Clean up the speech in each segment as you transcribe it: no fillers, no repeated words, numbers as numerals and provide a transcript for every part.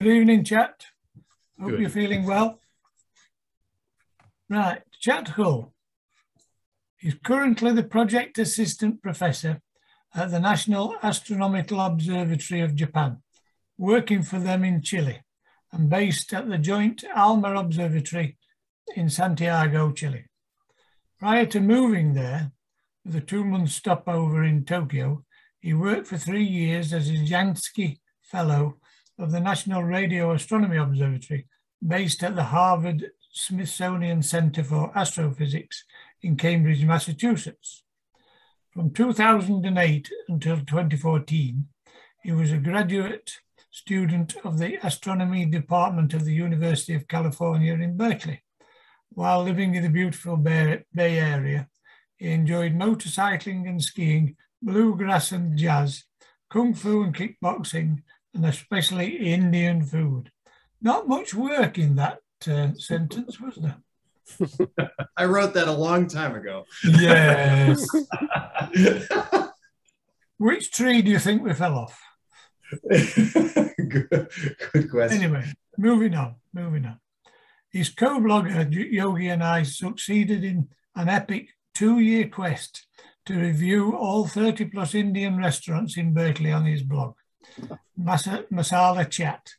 Good evening, chat. Hope Good. you're feeling well. Right, Chat Hull. He's currently the Project Assistant Professor at the National Astronomical Observatory of Japan, working for them in Chile and based at the joint Alma Observatory in Santiago, Chile. Prior to moving there, with a 2-month stopover in Tokyo, he worked for 3 years as a Jansky Fellow of the National Radio Astronomy Observatory, based at the Harvard Smithsonian Center for Astrophysics in Cambridge, Massachusetts. From 2008 until 2014, he was a graduate student of the Astronomy Department of the University of California in Berkeley. While living in the beautiful Bay Area, he enjoyed motorcycling and skiing, bluegrass and jazz, kung fu and kickboxing, and especially Indian food. Not much work in that sentence, was there? I wrote that a long time ago. Yes. Which tree do you think we fell off? Good question. Anyway, moving on. His co-blogger, Yogi, and I succeeded in an epic 2-year quest to review all 30 plus Indian restaurants in Berkeley on his blog, Masala Chat.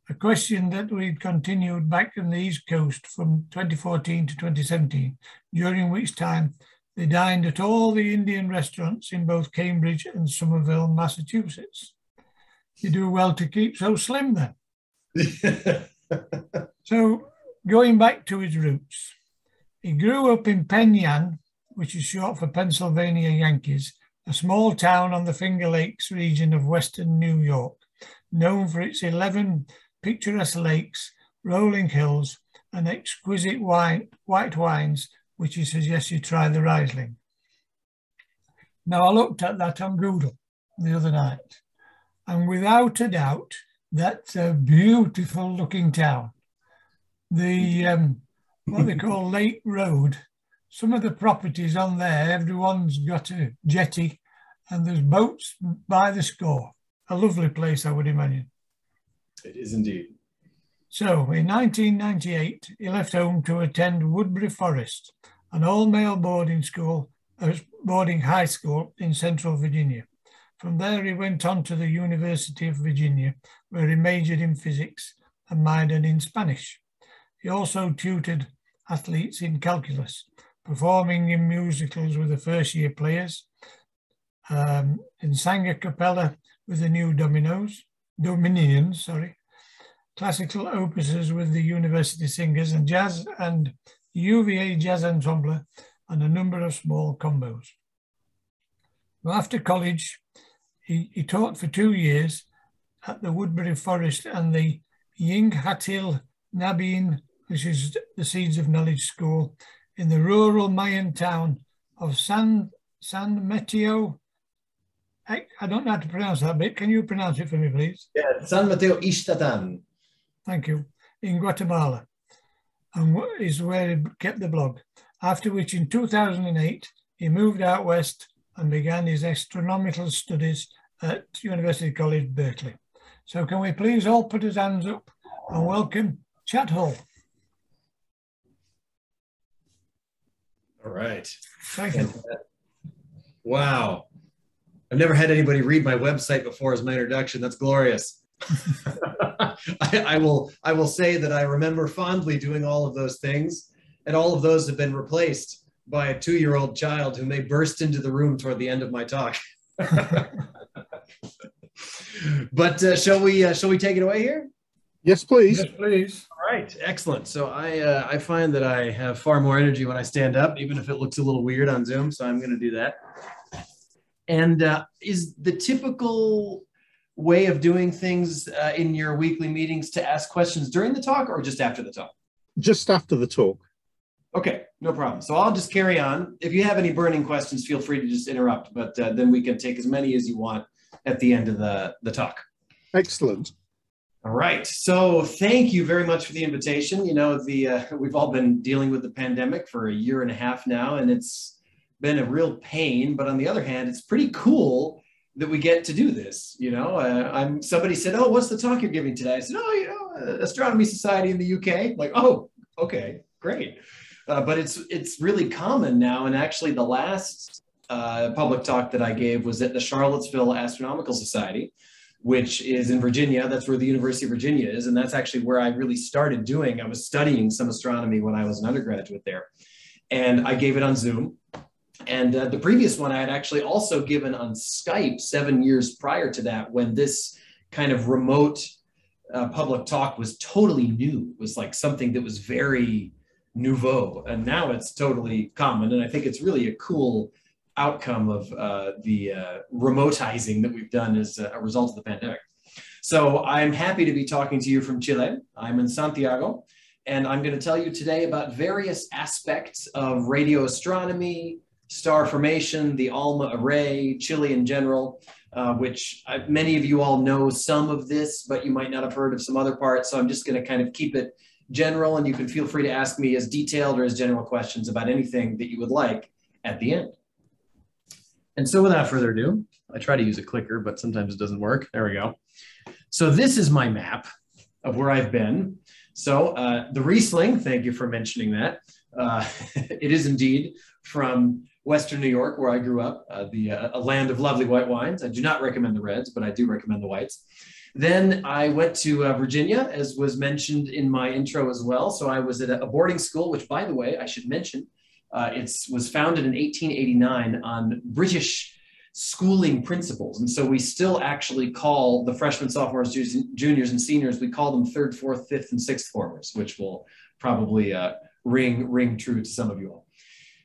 A question that we'd continued back on the East Coast from 2014 to 2017, during which time they dined at all the Indian restaurants in both Cambridge and Somerville, Massachusetts. You do well to keep so slim then. So going back to his roots, he grew up in Penn Yan, which is short for Pennsylvania Yankees, a small town on the Finger Lakes region of western New York, known for its 11 picturesque lakes, rolling hills, and exquisite white wines, which he suggests you try the Riesling. Now, I looked at that on Google the other night, and without a doubt, that's a beautiful looking town. The, what they call Lake Road, some of the properties on there, everyone's got a jetty, and there's boats by the score. A lovely place, I would imagine. It is indeed. So in 1998, he left home to attend Woodbury Forest, an all-male boarding high school in Central Virginia. From there, he went on to the University of Virginia, where he majored in physics and minored in Spanish. He also tutored athletes in calculus, performing in musicals with the first-year players, and sang a cappella with the New Dominions, classical opuses with the university singers, and jazz and UVA jazz ensemble, and a number of small combos. Well, after college, he taught for 2 years at the Woodbury Forest and the Yinghatil Nabin, which is the Seeds of Knowledge School, in the rural Mayan town of San Mateo. I don't know how to pronounce that bit. Can you pronounce it for me, please? Yeah, San Mateo Ixtatán. Thank you. In Guatemala, and is where he kept the blog. After which, in 2008, he moved out west and began his astronomical studies at University College, Berkeley. So can we please all put his hands up and welcome Chat Hull. All right. Thank you. Wow. I've never had anybody read my website before as my introduction. That's glorious. I will say that I remember fondly doing all of those things, and all of those have been replaced by a 2-year-old child who may burst into the room toward the end of my talk. But shall we take it away here? Yes, please. Yes, please. All right, excellent. So I find that I have far more energy when I stand up, even if it looks a little weird on Zoom. So I'm going to do that. And is the typical way of doing things in your weekly meetings to ask questions during the talk or just after the talk? Just after the talk. Okay, no problem. So I'll just carry on. If you have any burning questions, feel free to just interrupt, but then we can take as many as you want at the end of the talk. Excellent. All right. So thank you very much for the invitation. You know, we've all been dealing with the pandemic for 1.5 years now, and it's been a real pain. But on the other hand, it's pretty cool that we get to do this. You know, somebody said, "Oh, what's the talk you're giving today?" I said, "Oh, you know, Astronomy Society in the UK." Like, oh, okay, great. But it's really common now. And actually, the last public talk that I gave was at the Charlottesville Astronomical Society, which is in Virginia. That's where the University of Virginia is. And that's actually where I really started doing. I was studying some astronomy when I was an undergraduate there. And I gave it on Zoom. And the previous one I had actually also given on Skype 7 years prior to that, when this kind of remote public talk was totally new. It was like something that was very nouveau. And now it's totally common. And I think it's really a cool outcome of the remotizing that we've done as a result of the pandemic. So I'm happy to be talking to you from Chile. I'm in Santiago, and I'm going to tell you today about various aspects of radio astronomy, star formation, the Alma array, Chile in general, which many of you all know some of this, but you might not have heard of some other parts. So I'm just going to kind of keep it general, and you can feel free to ask me as detailed or as general questions about anything that you would like at the end. And so without further ado, I try to use a clicker, but sometimes it doesn't work. There we go. So this is my map of where I've been. So the Riesling, thank you for mentioning that. It is indeed from Western New York, where I grew up, a land of lovely white wines. I do not recommend the reds, but I do recommend the whites. Then I went to Virginia, as was mentioned in my intro as well. So I was at a boarding school, which, by the way, I should mention, it was founded in 1889 on British schooling principles. And so we still actually call the freshmen, sophomores, juniors, and seniors, we call them third, fourth, fifth, and sixth formers, which will probably ring true to some of you all.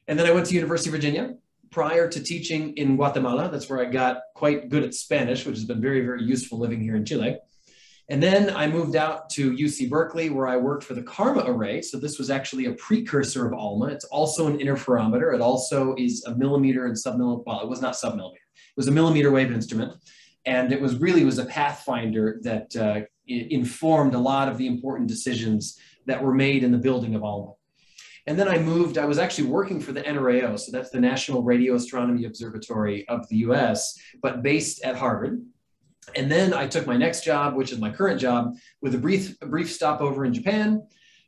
And then I went to University of Virginia. Prior to teaching in Guatemala, that's where I got quite good at Spanish, which has been very, very useful living here in Chile. And then I moved out to UC Berkeley, where I worked for the Karma array. So this was actually a precursor of Alma. It's also an interferometer. It also is a millimeter and submillimeter. Well, it was not submillimeter. It was a millimeter wave instrument. And it was a pathfinder that informed a lot of the important decisions that were made in the building of Alma. And then I was actually working for the NRAO. So that's the National Radio Astronomy Observatory of the US, but based at Harvard. And then I took my next job, which is my current job, with a brief stopover in Japan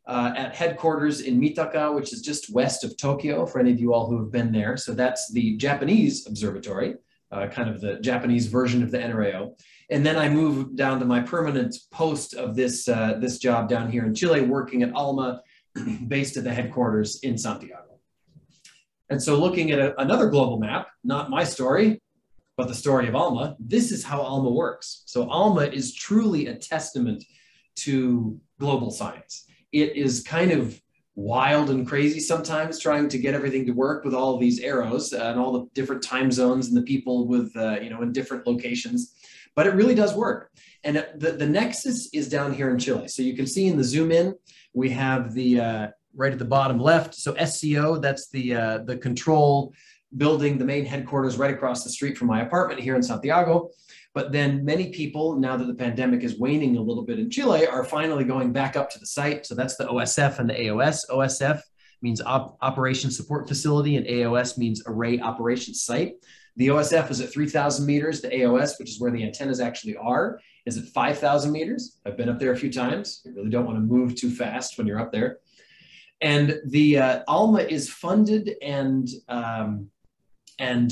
at headquarters in Mitaka, which is just west of Tokyo, for any of you all who have been there. So that's the Japanese observatory, kind of the Japanese version of the NRAO. And then I moved down to my permanent post of this job down here in Chile, working at Alma, based at the headquarters in Santiago. And so looking at another global map, not my story, but the story of Alma, this is how Alma works. So Alma is truly a testament to global science. It is kind of wild and crazy sometimes trying to get everything to work with all of these arrows and all the different time zones and the people with, in different locations, but it really does work. And the nexus is down here in Chile. So you can see in the zoom in, we have the right at the bottom left. So SCO, that's the control building, the main headquarters right across the street from my apartment here in Santiago. But then many people, now that the pandemic is waning a little bit in Chile, are finally going back up to the site. So that's the OSF and the AOS. OSF means Operation Support Facility, and AOS means Array Operations Site. The OSF is at 3,000 meters. The AOS, which is where the antennas actually are, is at 5,000 meters. I've been up there a few times. You really don't want to move too fast when you're up there. And the Alma is funded and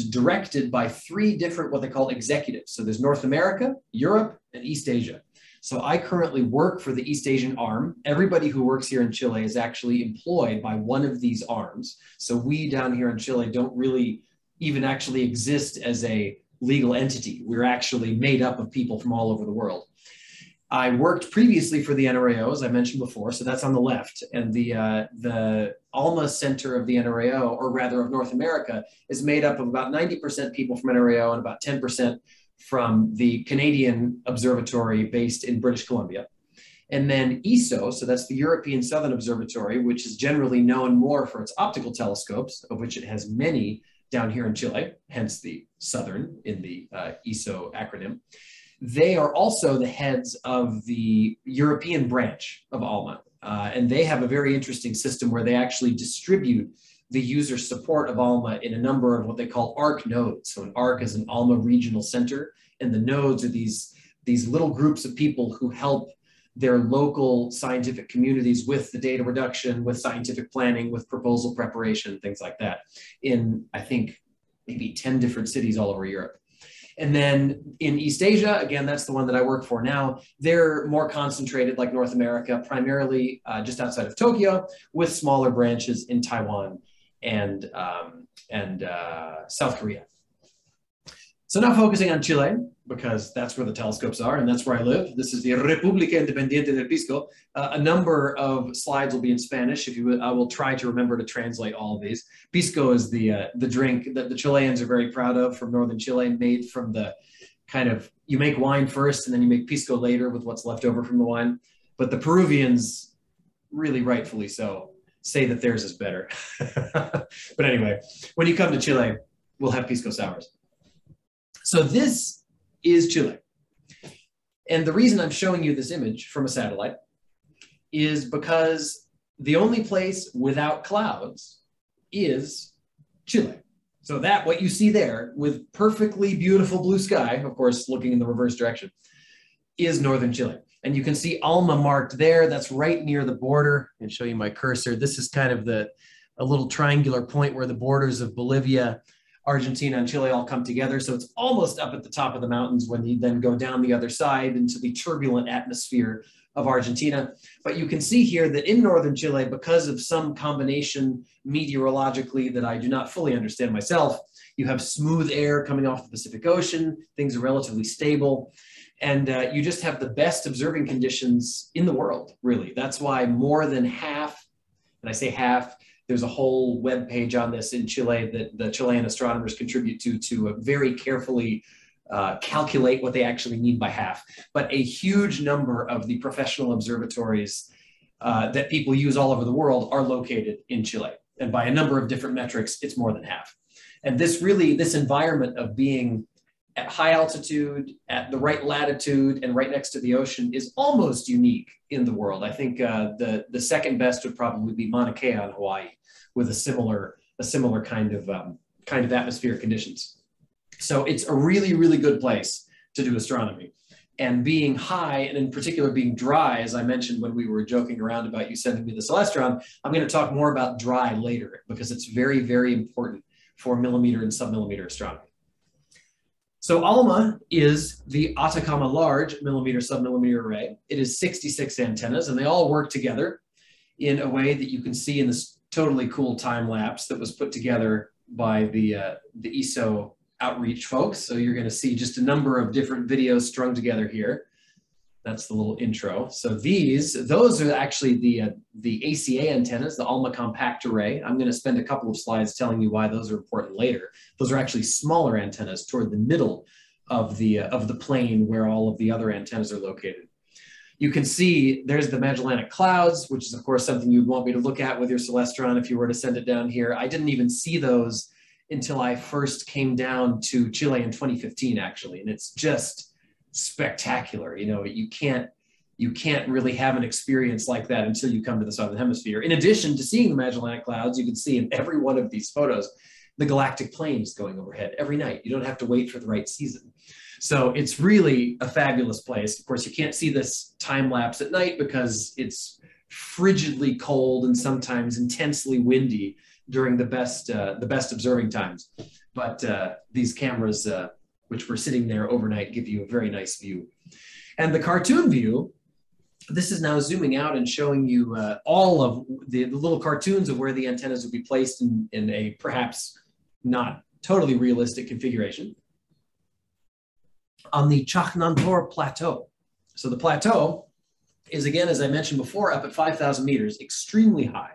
directed by three different, what they call executives. So there's North America, Europe, and East Asia. So I currently work for the East Asian arm. Everybody who works here in Chile is actually employed by one of these arms. So we down here in Chile don't really even actually exist as a legal entity. We're actually made up of people from all over the world. I worked previously for the NRAO, as I mentioned before, so that's on the left. And the Alma Center of the NRAO, or rather of North America, is made up of about 90% people from NRAO and about 10% from the Canadian Observatory based in British Columbia. And then ESO, so that's the European Southern Observatory, which is generally known more for its optical telescopes, of which it has many down here in Chile, hence the Southern in the ESO acronym. They are also the heads of the European branch of Alma. And they have a very interesting system where they actually distribute the user support of Alma in a number of what they call ARC nodes. So an ARC is an Alma regional center, and the nodes are these little groups of people who help their local scientific communities with the data reduction, with scientific planning, with proposal preparation, things like that, in, I think, maybe 10 different cities all over Europe. And then in East Asia, again, that's the one that I work for now, they're more concentrated like North America, primarily just outside of Tokyo, with smaller branches in Taiwan and South Korea. So now focusing on Chile, because that's where the telescopes are and that's where I live. This is the República Independiente del Pisco. A number of slides will be in Spanish. If you would, I will try to remember to translate all of these. Pisco is the drink that the Chileans are very proud of from northern Chile, made from the kind of, you make wine first and then you make pisco later with what's left over from the wine. But the Peruvians, really rightfully so, say that theirs is better. But anyway, when you come to Chile, we'll have pisco sours. So this is Chile. And the reason I'm showing you this image from a satellite is because the only place without clouds is Chile. So that, what you see there with perfectly beautiful blue sky, of course, looking in the reverse direction, is northern Chile. And you can see Alma marked there. That's right near the border. And show you my cursor. This is kind of a little triangular point where the borders of Bolivia, Argentina, and Chile all come together. So it's almost up at the top of the mountains when you then go down the other side into the turbulent atmosphere of Argentina. But you can see here that in northern Chile, because of some combination meteorologically that I do not fully understand myself, you have smooth air coming off the Pacific Ocean. Things are relatively stable. And you just have the best observing conditions in the world, really. That's why more than half, and I say half, there's a whole web page on this in Chile that the Chilean astronomers contribute to very carefully calculate what they actually mean by half. But a huge number of the professional observatories that people use all over the world are located in Chile. And by a number of different metrics, it's more than half. And this environment of being at high altitude, at the right latitude, and right next to the ocean is almost unique in the world. I think the second best would probably be Mauna Kea in Hawaii, with a similar kind of atmospheric conditions. So it's a really, really good place to do astronomy. And being high, and in particular being dry, as I mentioned when we were joking around about you sending me the Celestron, I'm going to talk more about dry later because it's very, very important for millimeter and submillimeter astronomy. So Alma is the Atacama Large Millimeter Submillimeter Array. It is 66 antennas, and they all work together in a way that you can see in this totally cool time lapse that was put together by the ESO outreach folks. So you're going to see just a number of different videos strung together here. That's the little intro. So those are actually the ACA antennas, the Alma Compact Array. I'm going to spend a couple of slides telling you why those are important later. Those are actually smaller antennas toward the middle of the plane where all of the other antennas are located. You can see there's the Magellanic Clouds, which is of course something you'd want me to look at with your Celestron if you were to send it down here. I didn't even see those until I first came down to Chile in 2015, actually, and it's just spectacular. You know, you can't really have an experience like that until you come to the Southern Hemisphere. In addition to seeing the Magellanic Clouds, you can see in every one of these photos the galactic planes going overhead every night. You don't have to wait for the right season. So it's really a fabulous place. Of course, you can't see this time lapse at night because it's frigidly cold and sometimes intensely windy during the best observing times. But these cameras, which were sitting there overnight, give you a very nice view. And the cartoon view, this is now zooming out and showing you all of the little cartoons of where the antennas would be placed in a perhaps not totally realistic configuration on the Chajnantor Plateau. So the plateau is, again, as I mentioned before, up at 5,000 meters, extremely high.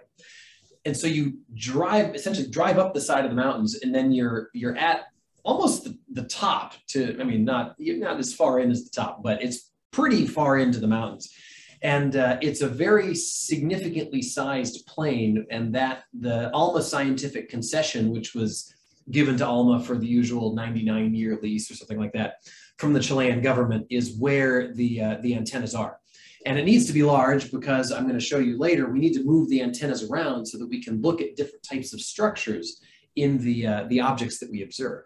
And so you essentially drive up the side of the mountains, and then you're at almost the top to, I mean, you're not as far in as the top, but it's pretty far into the mountains. And it's a very significantly sized plane, and that the Alma Scientific Concession, which was given to Alma for the usual 99-year lease or something like that from the Chilean government, is where the antennas are. And it needs to be large because I'm going to show you later, we need to move the antennas around so that we can look at different types of structures in the objects that we observe.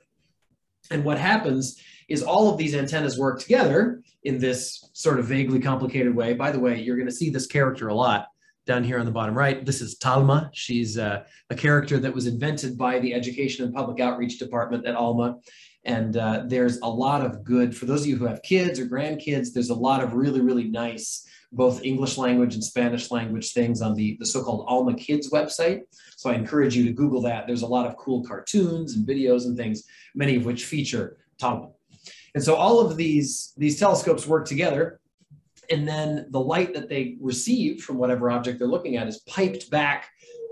And what happens is all of these antennas work together in this sort of vaguely complicated way. By the way, you're going to see this character a lot down here on the bottom right. This is Alma. She's a character that was invented by the Education and Public Outreach Department at Alma. And there's a lot of good, for those of you who have kids or grandkids, there's a lot of really, really nice, both English language and Spanish language things on the so-called Alma Kids website. So I encourage you to Google that. There's a lot of cool cartoons and videos and things, many of which feature Alma. And so all of these telescopes work together, and then the light that they receive from whatever object they're looking at is piped back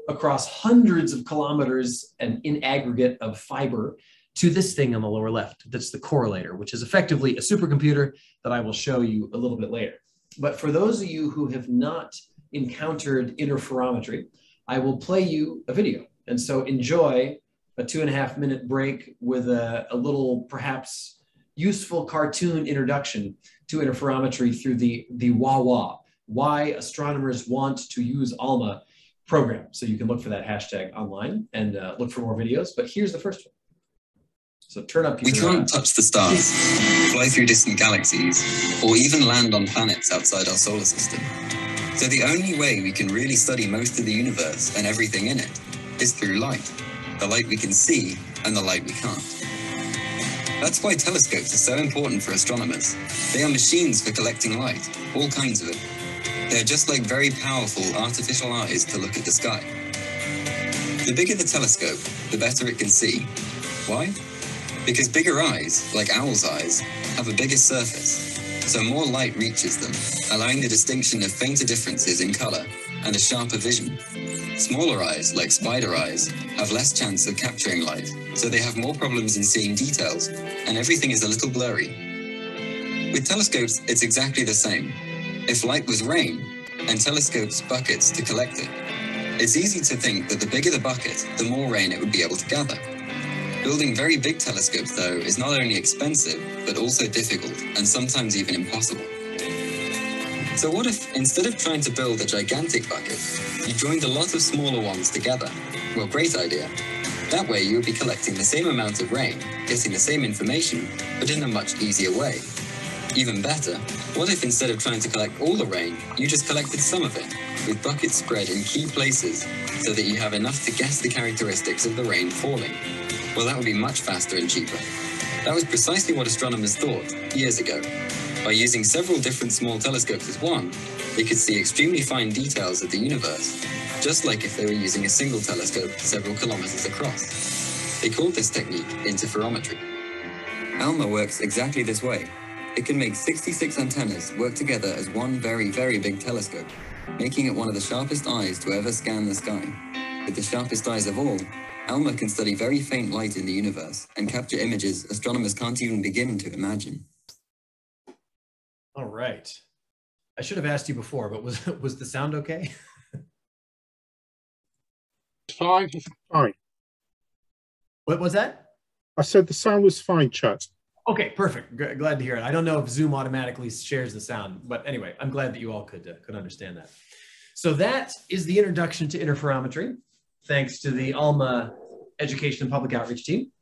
across hundreds of kilometers and in aggregate of fiber to this thing on the lower left. That's the correlator, which is effectively a supercomputer that I will show you a little bit later. But for those of you who have not encountered interferometry, I will play you a video. And so enjoy a 2.5-minute break with a little perhaps useful cartoon introduction to interferometry through the WAWA, Why Astronomers Want to Use ALMA program. So you can look for that hashtag online and look for more videos, but here's the first one. So turn up your... We can't touch the stars, fly through distant galaxies, or even land on planets outside our solar system. So the only way we can really study most of the universe and everything in it is through light. The light we can see and the light we can't. That's why telescopes are so important for astronomers. They are machines for collecting light, all kinds of it. They're just like very powerful artificial eyes to look at the sky. The bigger the telescope, the better it can see. Why? Because bigger eyes, like owl's eyes, have a bigger surface, so more light reaches them, allowing the distinction of fainter differences in color and a sharper vision. Smaller eyes, like spider eyes, have less chance of capturing light, so they have more problems in seeing details, and everything is a little blurry. With telescopes, it's exactly the same. If light was rain, and telescopes buckets to collect it, it's easy to think that the bigger the bucket, the more rain it would be able to gather. Building very big telescopes, though, is not only expensive, but also difficult, and sometimes even impossible. So what if, instead of trying to build a gigantic bucket, you joined a lot of smaller ones together? Well, great idea. That way you would be collecting the same amount of rain, getting the same information, but in a much easier way. Even better, what if instead of trying to collect all the rain, you just collected some of it, with buckets spread in key places, so that you have enough to guess the characteristics of the rain falling? Well, that would be much faster and cheaper. That was precisely what astronomers thought years ago. By using several different small telescopes as one, they could see extremely fine details of the universe, just like if they were using a single telescope several kilometers across. They called this technique interferometry. ALMA works exactly this way. It can make 66 antennas work together as one very, very big telescope, making it one of the sharpest eyes to ever scan the sky. With the sharpest eyes of all, ALMA can study very faint light in the universe and capture images astronomers can't even begin to imagine. All right. I should have asked you before, but was the sound okay? Fine. Fine. What was that? I said the sound was fine, Chat. Okay, perfect. Glad to hear it. I don't know if Zoom automatically shares the sound, but anyway, I'm glad that you all could understand that. So that is the introduction to interferometry, thanks to the ALMA Education and Public Outreach team.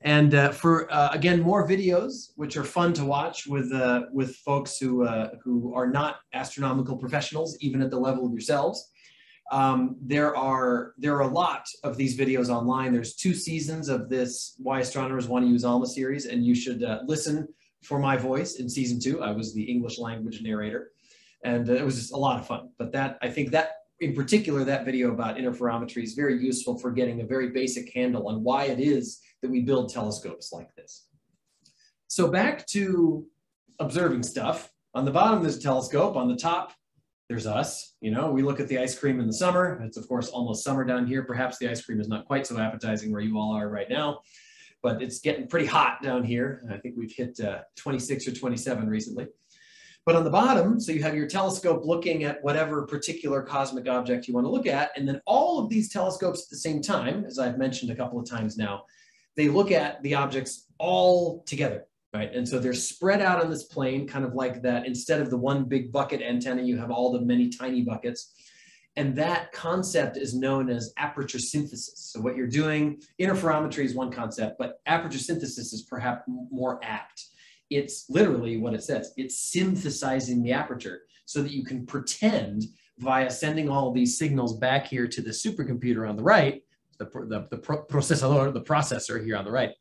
And for, again, more videos, which are fun to watch with folks who are not astronomical professionals, even at the level of yourselves. There are a lot of these videos online. There's 2 seasons of this Why Astronomers Want to Use ALMA series, and you should listen for my voice in season 2. I was the English language narrator, and it was just a lot of fun. But I think that in particular, that video about interferometry is very useful for getting a very basic handle on why it is that we build telescopes like this. So back to observing stuff. On the bottom, there's a telescope. On the top, there's us. You know, we look at the ice cream in the summer. It's, of course, almost summer down here. Perhaps the ice cream is not quite so appetizing where you all are right now, but it's getting pretty hot down here. I think we've hit 26 or 27 recently. But on the bottom, so you have your telescope looking at whatever particular cosmic object you want to look at. And then all of these telescopes at the same time, as I've mentioned a couple of times now, they look at the objects all together. right? And so they're spread out on this plane, kind of like that. Instead of the one big bucket antenna, you have all the many tiny buckets. And that concept is known as aperture synthesis. So what you're doing, interferometry is one concept, but aperture synthesis is perhaps more apt. It's literally what it says. It's synthesizing the aperture so that you can pretend via sending all these signals back here to the supercomputer on the right, the processor here on the right,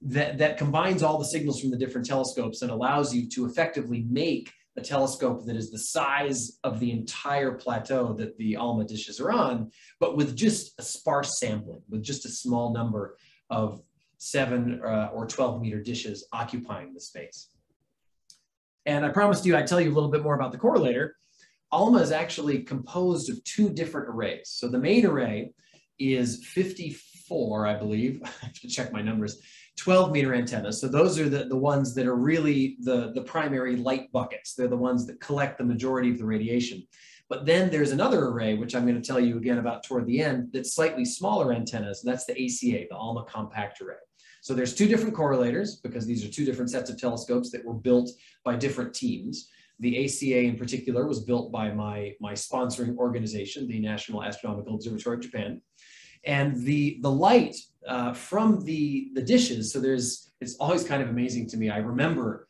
that combines all the signals from the different telescopes and allows you to effectively make a telescope that is the size of the entire plateau that the Alma dishes are on, but with just a sparse sampling, with just a small number of 7 or 12 meter dishes occupying the space. And I promised you I'd tell you a little bit more about the correlator. Alma is actually composed of 2 different arrays. So the main array is 54, I believe, I have to check my numbers, 12 meter antennas. So those are the ones that are really the primary light buckets. They're the ones that collect the majority of the radiation. But then there's another array, which I'm going to tell you again about toward the end, that's slightly smaller antennas. And that's the ACA, the Alma Compact Array. So there's 2 different correlators because these are 2 different sets of telescopes that were built by different teams. The ACA in particular was built by my sponsoring organization, the National Astronomical Observatory of Japan. And the light from the dishes, so it's always kind of amazing to me. I remember,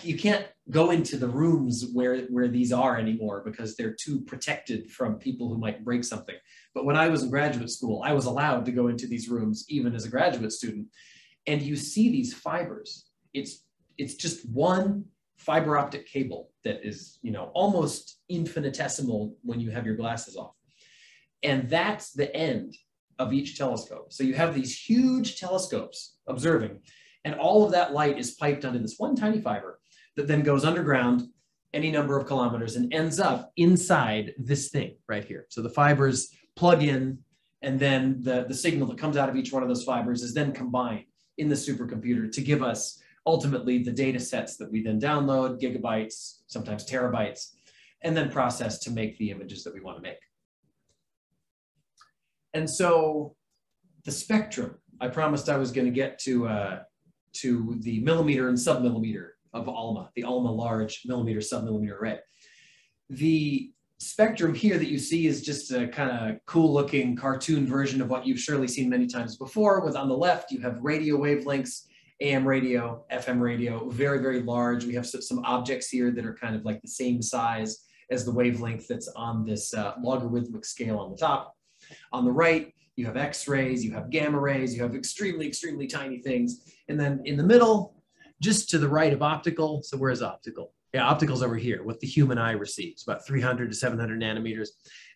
you can't go into the rooms where these are anymore because they're too protected from people who might break something. But when I was in graduate school, I was allowed to go into these rooms even as a graduate student. And you see these fibers. It's just one fiber optic cable that is, almost infinitesimal when you have your glasses off. And that's the end of each telescope. So you have these huge telescopes observing, and all of that light is piped onto this one tiny fiber that then goes underground any number of kilometers and ends up inside this thing right here. So the fibers plug in, and then the signal that comes out of each one of those fibers is then combined in the supercomputer to give us ultimately the data sets that we then download, gigabytes, sometimes terabytes, and then process to make the images that we want to make. And so the spectrum, I promised I was going to get to the millimeter and submillimeter of Alma, the Alma large millimeter submillimeter array. The spectrum here that you see is just a kind of cool looking cartoon version of what you've surely seen many times before. With on the left, you have radio wavelengths, AM radio, FM radio, very, very large. We have some objects here that are kind of like the same size as the wavelength that's on this logarithmic scale on the top. On the right, you have X-rays, you have gamma rays, you have extremely, extremely tiny things. And then in the middle, just to the right of optical, so where's optical? Yeah, optical's over here, what the human eye receives, about 300 to 700 nanometers.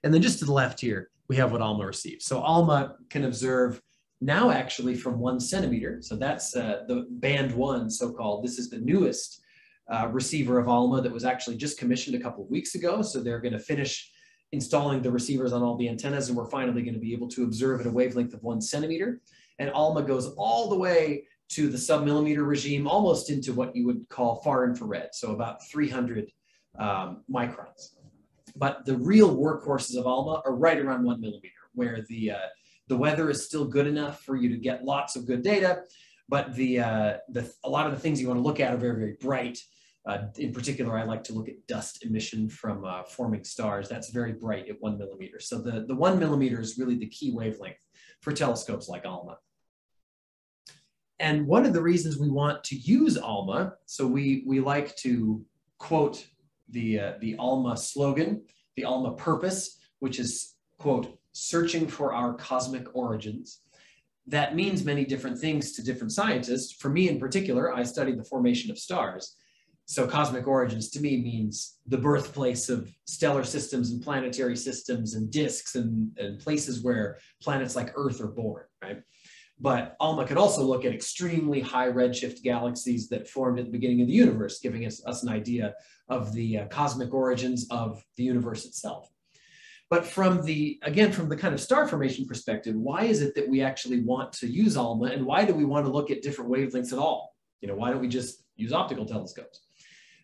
And then just to the left here, we have what Alma receives. So Alma can observe now actually from 1 centimeter. So that's the band 1, so-called. This is the newest receiver of Alma that was actually just commissioned a couple of weeks ago. So they're going to finish installing the receivers on all the antennas, and we're finally going to be able to observe at a wavelength of 1 centimeter. And Alma goes all the way to the submillimeter regime, almost into what you would call far infrared, so about 300 microns. But the real workhorses of Alma are right around 1 millimeter, where the weather is still good enough for you to get lots of good data, but a lot of the things you want to look at are very, very bright. In particular, I like to look at dust emission from forming stars. That's very bright at 1 millimeter. So the 1 millimeter is really the key wavelength for telescopes like Alma. And one of the reasons we want to use Alma, so we like to quote the Alma slogan, the Alma purpose, which is, quote, searching for our cosmic origins. That means many different things to different scientists. For me in particular, I study the formation of stars. So cosmic origins to me means the birthplace of stellar systems and planetary systems and disks and places where planets like Earth are born, right? But Alma could also look at extremely high redshift galaxies that formed at the beginning of the universe, giving us an idea of the cosmic origins of the universe itself. But from the kind of star formation perspective, why is it that we actually want to use Alma, and why do we want to look at different wavelengths at all? Why don't we just use optical telescopes?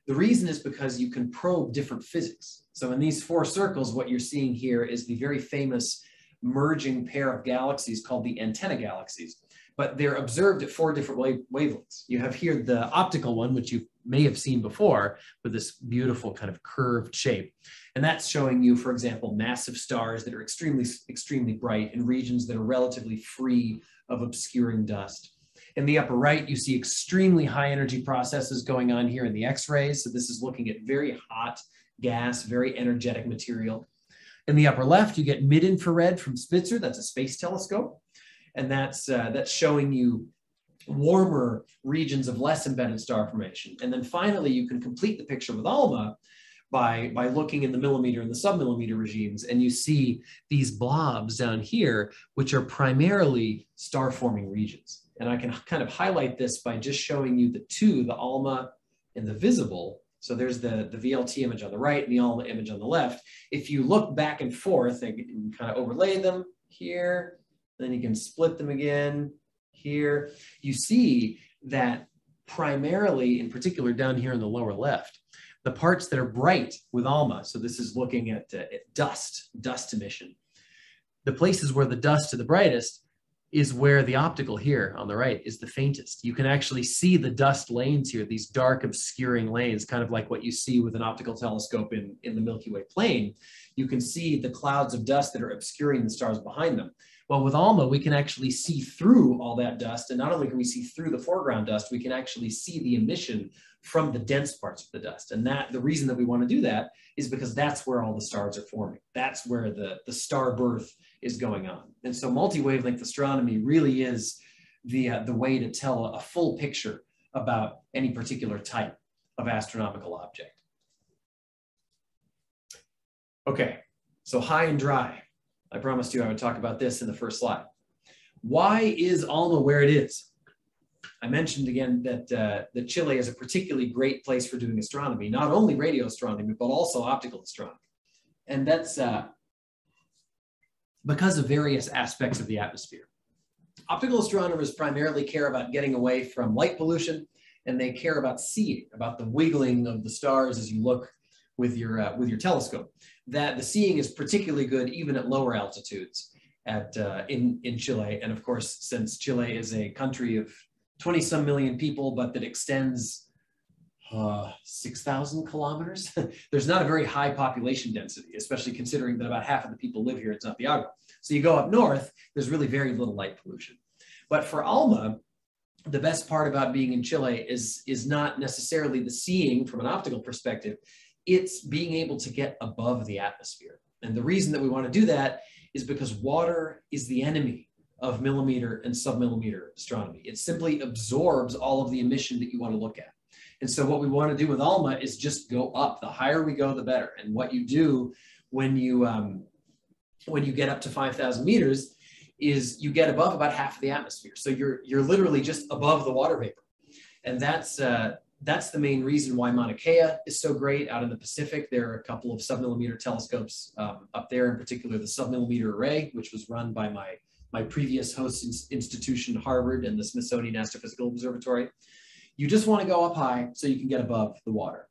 The reason is because you can probe different physics. So in these 4 circles, what you're seeing here is the very famous merging pair of galaxies called the Antenna Galaxies. but they're observed at 4 different wavelengths. You have here the optical one, which you may have seen before, with this beautiful kind of curved shape. And that's showing you, for example, massive stars that are extremely, extremely bright in regions that are relatively free of obscuring dust. In the upper right, you see extremely high energy processes going on here in the X-rays. So this is looking at very hot gas, very energetic material. In the upper left, you get mid-infrared from Spitzer. That's a space telescope. And that's showing you warmer regions of less embedded star formation. And then finally, you can complete the picture with ALMA by looking in the millimeter and the submillimeter regimes. And you see these blobs down here, which are primarily star-forming regions. And I can kind of highlight this by just showing you the ALMA and the visible. So there's the VLT image on the right and the ALMA image on the left. If you look back and forth and kind of overlay them here, then you can split them again here. You see that primarily, in particular down here in the lower left, the parts that are bright with ALMA, so this is looking at dust emission. The places where the dust is the brightest is where the optical here on the right is the faintest. You can actually see the dust lanes here, these dark obscuring lanes, kind of like what you see with an optical telescope in the Milky Way plane. You can see the clouds of dust that are obscuring the stars behind them. Well, with ALMA, we can actually see through all that dust. And not only can we see through the foreground dust, we can actually see the emission from the dense parts of the dust. And the reason that we want to do that is because that's where all the stars are forming. That's where the star birth is going on. And so multi-wavelength astronomy really is the way to tell a full picture about any particular type of astronomical object. Okay, so high and dry. I promised you I would talk about this in the first slide. Why is ALMA where it is? I mentioned again that Chile is a particularly great place for doing astronomy, not only radio astronomy, but also optical astronomy. And that's because of various aspects of the atmosphere. Optical astronomers primarily care about getting away from light pollution, and they care about seeing, about the wiggling of the stars as you look with your telescope. That the seeing is particularly good even at lower altitudes in Chile. And of course, since Chile is a country of 20-some million people, but that extends 6,000 kilometers, there's not a very high population density, especially considering that about half of the people live here in Santiago. So you go up north, there's really very little light pollution. But for ALMA, the best part about being in Chile is not necessarily the seeing from an optical perspective, it's being able to get above the atmosphere. And the reason that we want to do that is because water is the enemy of millimeter and submillimeter astronomy. It simply absorbs all of the emission that you want to look at. And so what we want to do with ALMA is just go up. The higher we go, the better. And what you do when you get up to 5,000 meters is you get above about half of the atmosphere. So you're literally just above the water vapor. And that's the main reason why Mauna Kea is so great out in the Pacific. There are a couple of submillimeter telescopes up there, in particular the Submillimeter Array, which was run by my previous host institution, Harvard, and the Smithsonian Astrophysical Observatory. You just want to go up high so you can get above the water.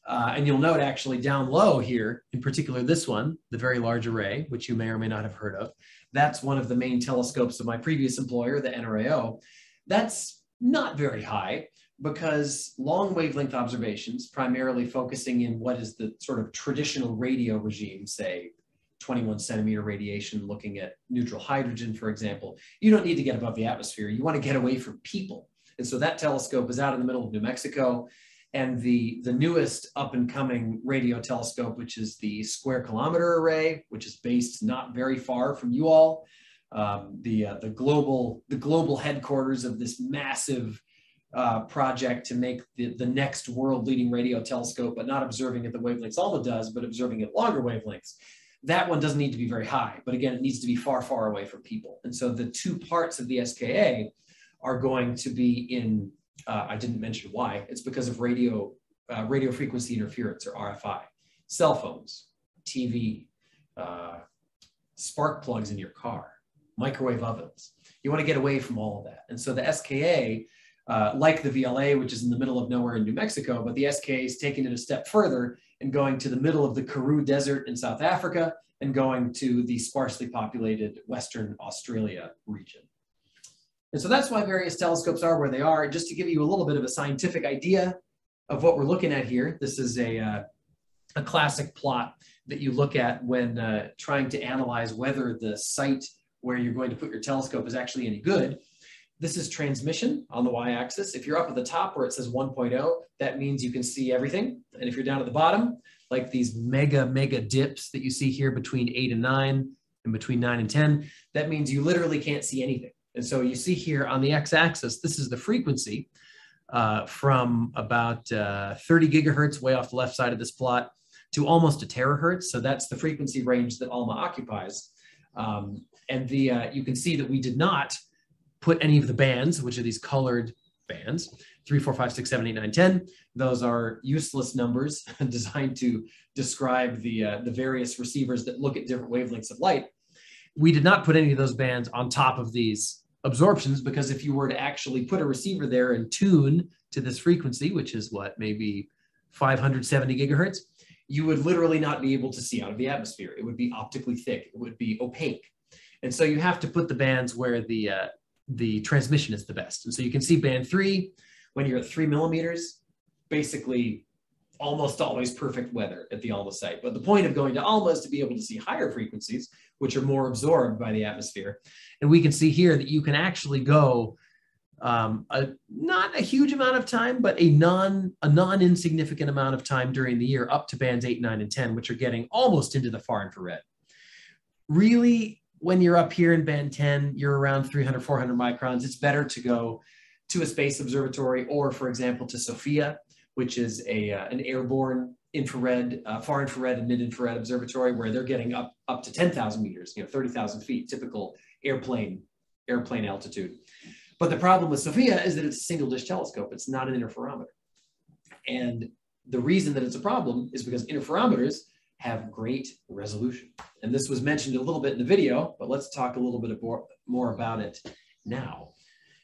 And you'll note actually down low here, in particular this one, the Very Large Array, which you may or may not have heard of. That's one of the main telescopes of my previous employer, the NRAO. That's not very high because long wavelength observations, primarily focusing in what is the sort of traditional radio regime, say 21 centimeter radiation, looking at neutral hydrogen, for example, you don't need to get above the atmosphere. You want to get away from people. And so that telescope is out in the middle of New Mexico. And the newest up and coming radio telescope, which is the Square Kilometer Array, which is based not very far from you all, the global headquarters of this massive project to make the next world leading radio telescope, but not observing at the wavelengths ALMA does, but observing at longer wavelengths. That one doesn't need to be very high, but again, it needs to be far, far away from people. And so the two parts of the SKA are going to be in, I didn't mention why, it's because of radio frequency interference, or RFI, cell phones, TV, spark plugs in your car, microwave ovens. You want to get away from all of that. And so the SKA, like the VLA, which is in the middle of nowhere in New Mexico, but the SKA is taking it a step further and going to the middle of the Karoo Desert in South Africa and going to the sparsely populated Western Australia region. And so that's why various telescopes are where they are. Just to give you a little bit of a scientific idea of what we're looking at here, this is a classic plot that you look at when trying to analyze whether the site where you're going to put your telescope is actually any good. This is transmission on the y-axis. If you're up at the top where it says 1.0, that means you can see everything. And if you're down at the bottom, like these mega dips that you see here between 8 and 9 and between 9 and 10, that means you literally can't see anything. And so you see here on the x-axis, this is the frequency from about 30 gigahertz way off the left side of this plot to almost a terahertz. So that's the frequency range that Alma occupies. You can see that we did not put any of the bands, which are these colored bands, 3, 4, 5, 6, 7, 8, 9, 10. Those are useless numbers designed to describe the various receivers that look at different wavelengths of light. We did not put any of those bands on top of these absorptions, because if you were to actually put a receiver there and tune to this frequency, which is what, maybe 570 gigahertz, you would literally not be able to see out of the atmosphere. It would be optically thick. It would be opaque. And so you have to put the bands where the transmission is the best. And so you can see band 3, when you're at 3 millimeters, basically almost always perfect weather at the Alma site. But the point of going to Alma is to be able to see higher frequencies, which are more absorbed by the atmosphere. And we can see here that you can actually go not a huge amount of time, but a non-insignificant amount of time during the year up to bands 8, 9, and 10, which are getting almost into the far infrared. Really, when you're up here in band 10, you're around 300, 400 microns. It's better to go to a space observatory or, for example, to SOFIA, which is an airborne infrared, far infrared and mid-infrared observatory where they're getting up to 10,000 meters, 30,000 feet, typical airplane altitude. But the problem with SOFIA is that it's a single dish telescope. It's not an interferometer. And the reason that it's a problem is because interferometers have great resolution. And this was mentioned a little bit in the video, but let's talk a little bit more about it now.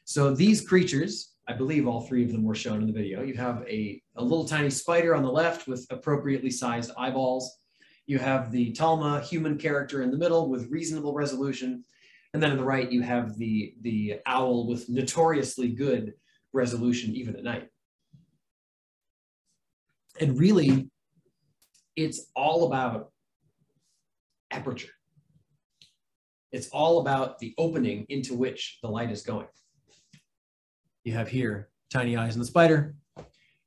So these creatures, I believe all 3 of them were shown in the video. You have a little tiny spider on the left with appropriately sized eyeballs. You have the Talma human character in the middle with reasonable resolution. And then on the right, you have the owl with notoriously good resolution even at night. And really, it's all about aperture. It's all about the opening into which the light is going. You have here tiny eyes in the spider,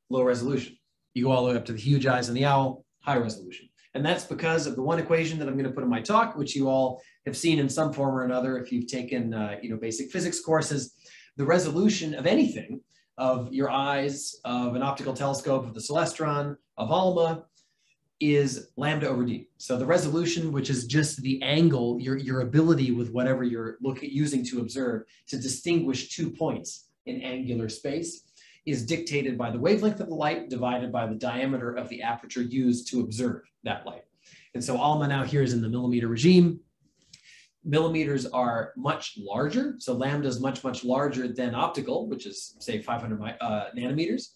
low resolution. You go all the way up to the huge eyes in the owl, high resolution. And that's because of the one equation that I'm going to put in my talk, which you all have seen in some form or another if you've taken basic physics courses. The resolution of anything, of your eyes, of an optical telescope, of the celestron, of Alma, is lambda over d. So the resolution, which is just the angle, your ability with whatever you're using to observe to distinguish 2 points in angular space, is dictated by the wavelength of the light divided by the diameter of the aperture used to observe that light. And so Alma now here is in the millimeter regime. Millimeters are much larger. So lambda is much, much larger than optical, which is say 500 nanometers.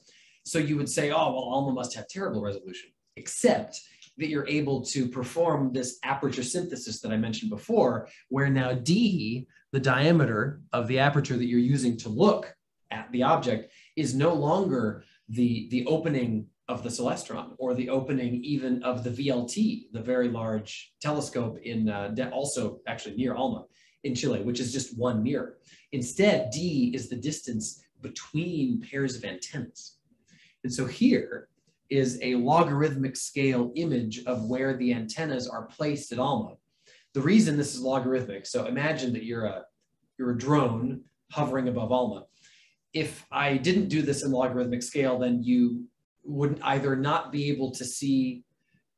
So you would say, oh, well, Alma must have terrible resolution, except that you're able to perform this aperture synthesis that I mentioned before, where now d, the diameter of the aperture that you're using to look at the object, is no longer the opening of the celestron or the opening even of the VLT, the very large telescope in also actually near Alma in Chile, which is just one mirror. Instead, d is the distance between pairs of antennas. And so here is a logarithmic scale image of where the antennas are placed at Alma. The reason this is logarithmic, so imagine that you're a drone hovering above Alma. If I didn't do this in logarithmic scale, then you wouldn't either not be able to see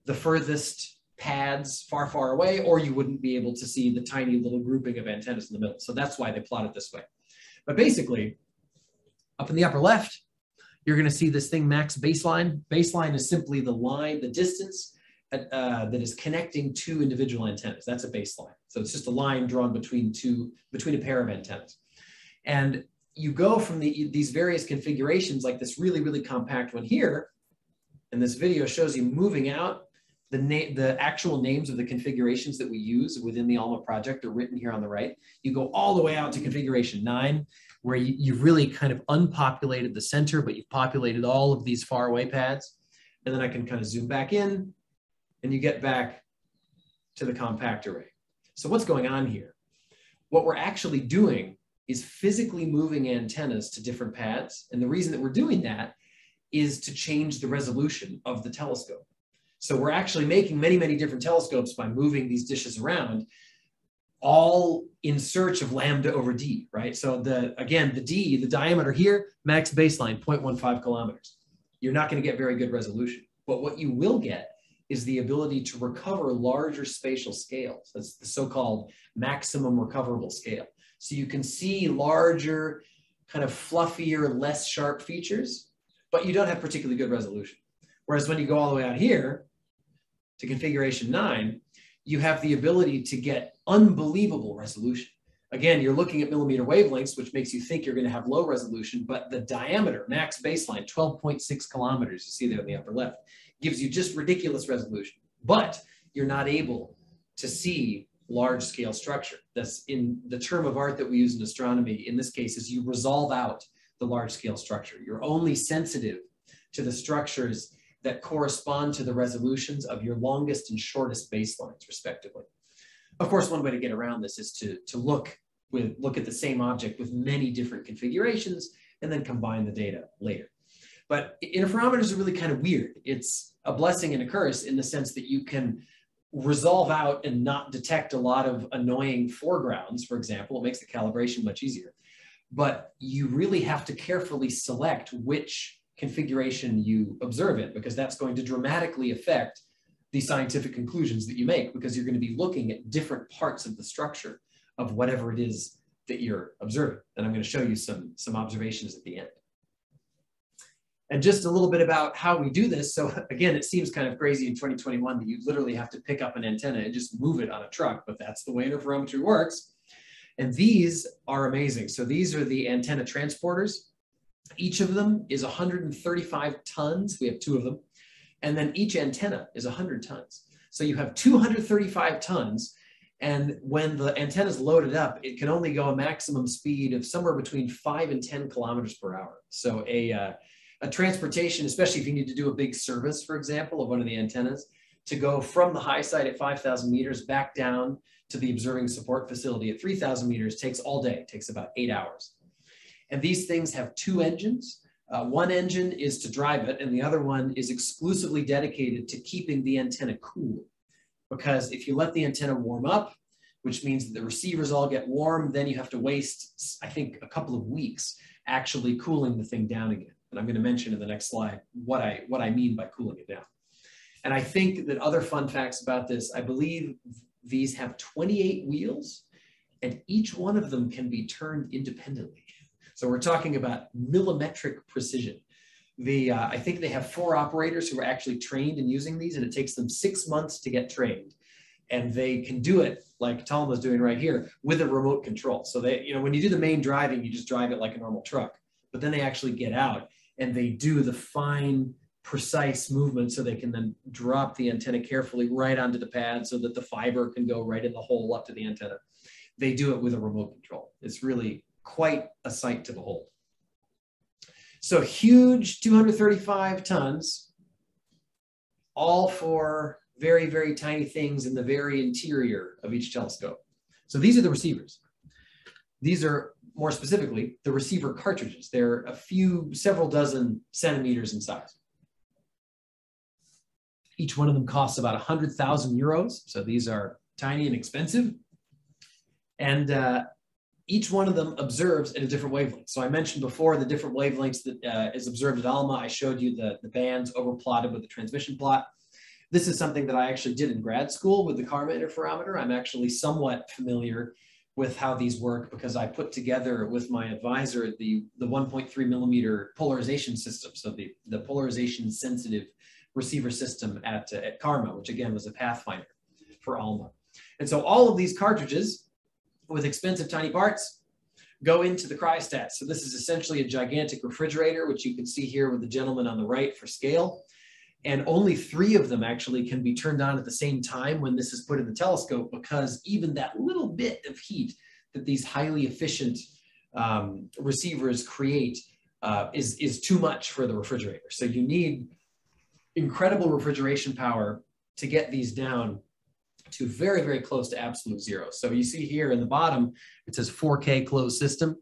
the furthest pads far, far away, or you wouldn't be able to see the tiny little grouping of antennas in the middle. So that's why they plot it this way. But basically, up in the upper left, you're going to see this thing max baseline. Baseline is simply the line, the distance that is connecting 2 individual antennas. That's a baseline. So it's just a line drawn between a pair of antennas. And you go from these various configurations, like this really, really compact one here, and this video shows you moving out the actual names of the configurations that we use within the Alma project are written here on the right. You go all the way out to configuration 9, where you've really kind of unpopulated the center, but you've populated all of these far away pads. And then I can kind of zoom back in, and you get back to the compact array. So what's going on here? What we're actually doing is physically moving antennas to different pads. And the reason that we're doing that is to change the resolution of the telescope. So we're actually making many, many different telescopes by moving these dishes around, all in search of lambda over d, right? So again, the d, the diameter here, max baseline, 0.15 kilometers. You're not going to get very good resolution. But what you will get is the ability to recover larger spatial scales. That's the so-called maximum recoverable scale. So you can see larger, kind of fluffier, less sharp features, but you don't have particularly good resolution. Whereas when you go all the way out here to configuration 9, you have the ability to get unbelievable resolution. Again, you're looking at millimeter wavelengths, which makes you think you're going to have low resolution, but the diameter, max baseline, 12.6 kilometers, you see there in the upper left, gives you just ridiculous resolution. But you're not able to see large scale structure. That's in the term of art that we use in astronomy, in this case, is you resolve out the large scale structure. You're only sensitive to the structures that correspond to the resolutions of your longest and shortest baselines, respectively. Of course, one way to get around this is to look at the same object with many different configurations and then combine the data later. But interferometers are really kind of weird. It's a blessing and a curse in the sense that you can resolve out and not detect a lot of annoying foregrounds, for example. It makes the calibration much easier. But you really have to carefully select which configuration you observe in, because that's going to dramatically affect the scientific conclusions that you make, because you're going to be looking at different parts of the structure of whatever it is that you're observing. And I'm going to show you some observations at the end. And just a little bit about how we do this. So again, it seems kind of crazy in 2021 that you literally have to pick up an antenna and just move it on a truck, but that's the way interferometry works. And these are amazing. So these are the antenna transporters. Each of them is 135 tons. We have 2 of them. And then each antenna is 100 tons. So you have 235 tons. And when the antenna is loaded up, it can only go a maximum speed of somewhere between 5 and 10 kilometers per hour. So a transportation, especially if you need to do a big service, for example, of one of the antennas, to go from the high side at 5,000 meters back down to the observing support facility at 3,000 meters takes all day. It takes about 8 hours. And these things have 2 engines. One engine is to drive it, and the other one is exclusively dedicated to keeping the antenna cool. Because if you let the antenna warm up, which means that the receivers all get warm, then you have to waste, I think, a couple of weeks actually cooling the thing down again. And I'm going to mention in the next slide what I mean by cooling it down. And I think that other fun facts about this, I believe these have 28 wheels, and each one of them can be turned independently. So we're talking about millimetric precision. I think they have 4 operators who are actually trained in using these, and it takes them 6 months to get trained. And they can do it like Talma's doing right here with a remote control. So they, when you do the main driving, you just drive it like a normal truck. But then they actually get out and they do the fine, precise movement so they can then drop the antenna carefully right onto the pad so that the fiber can go right in the hole up to the antenna. They do it with a remote control. It's really quite a sight to behold. So huge, 235 tons, all for very, very tiny things in the very interior of each telescope. So these are the receivers. These are, more specifically, the receiver cartridges. They're several dozen centimeters in size. Each one of them costs about 100,000 euros. So these are tiny and expensive. And each one of them observes at a different wavelength. So I mentioned before the different wavelengths that is observed at Alma. I showed you the bands overplotted with the transmission plot. This is something that I actually did in grad school with the Karma interferometer. I'm actually somewhat familiar with how these work because I put together with my advisor the 1.3 millimeter polarization system. So the polarization sensitive receiver system at Karma, which again was a pathfinder for Alma. And so all of these cartridges with expensive tiny parts go into the cryostat. So this is essentially a gigantic refrigerator, which you can see here with the gentleman on the right for scale. And only 3 of them actually can be turned on at the same time when this is put in the telescope, because even that little bit of heat that these highly efficient receivers create is too much for the refrigerator. So you need incredible refrigeration power to get these down to very, very close to absolute zero. So you see here in the bottom, it says 4K closed system.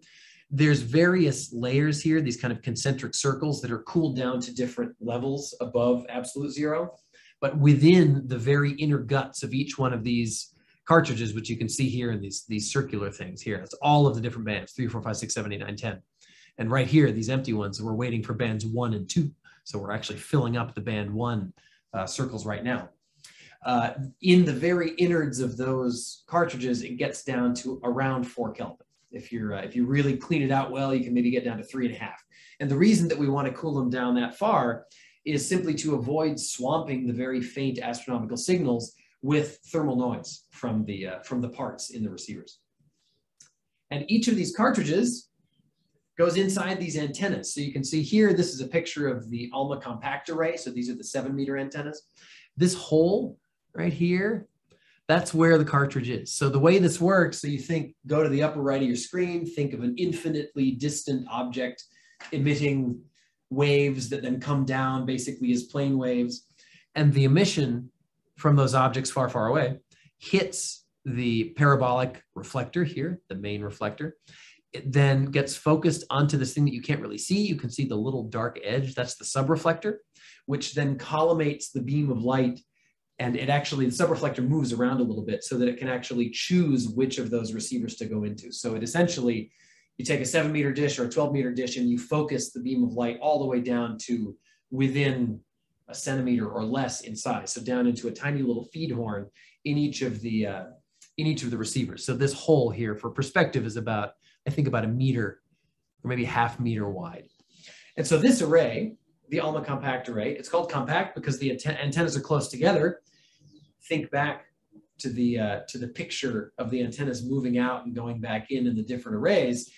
There's various layers here, these kind of concentric circles that are cooled down to different levels above absolute zero. But within the very inner guts of each one of these cartridges, which you can see here in these circular things here, it's all of the different bands, 3, 4, 5, 6, 7, 8, 9, 10. And right here, these empty ones, we're waiting for bands 1 and 2. So we're actually filling up the band 1 circles right now. In the very innards of those cartridges, it gets down to around 4 Kelvin. If you really clean it out well, you can maybe get down to 3.5. And the reason that we want to cool them down that far is simply to avoid swamping the very faint astronomical signals with thermal noise from the parts in the receivers. And each of these cartridges goes inside these antennas. So you can see here, this is a picture of the Alma compact array. So these are the 7-meter antennas. This hole right here, that's where the cartridge is. So the way this works, so you go to the upper right of your screen, think of an infinitely distant object emitting waves that then come down basically as plane waves. And the emission from those objects far, far away hits the parabolic reflector here, the main reflector. It then gets focused onto this thing that you can't really see. You can see the little dark edge, that's the subreflector, which then collimates the beam of light. And it actually, the subreflector moves around a little bit so that it can actually choose which of those receivers to go into. So it essentially, you take a 7-meter dish or a 12-meter dish and you focus the beam of light all the way down to within a centimeter or less in size. So down into a tiny little feed horn in each of the receivers. So this hole here for perspective is about, I think about 1 meter or maybe ½ meter wide. And so this array, the Alma compact array, it's called compact because the antennas are close together. Think back to the picture of the antennas moving out and going back in the different arrays.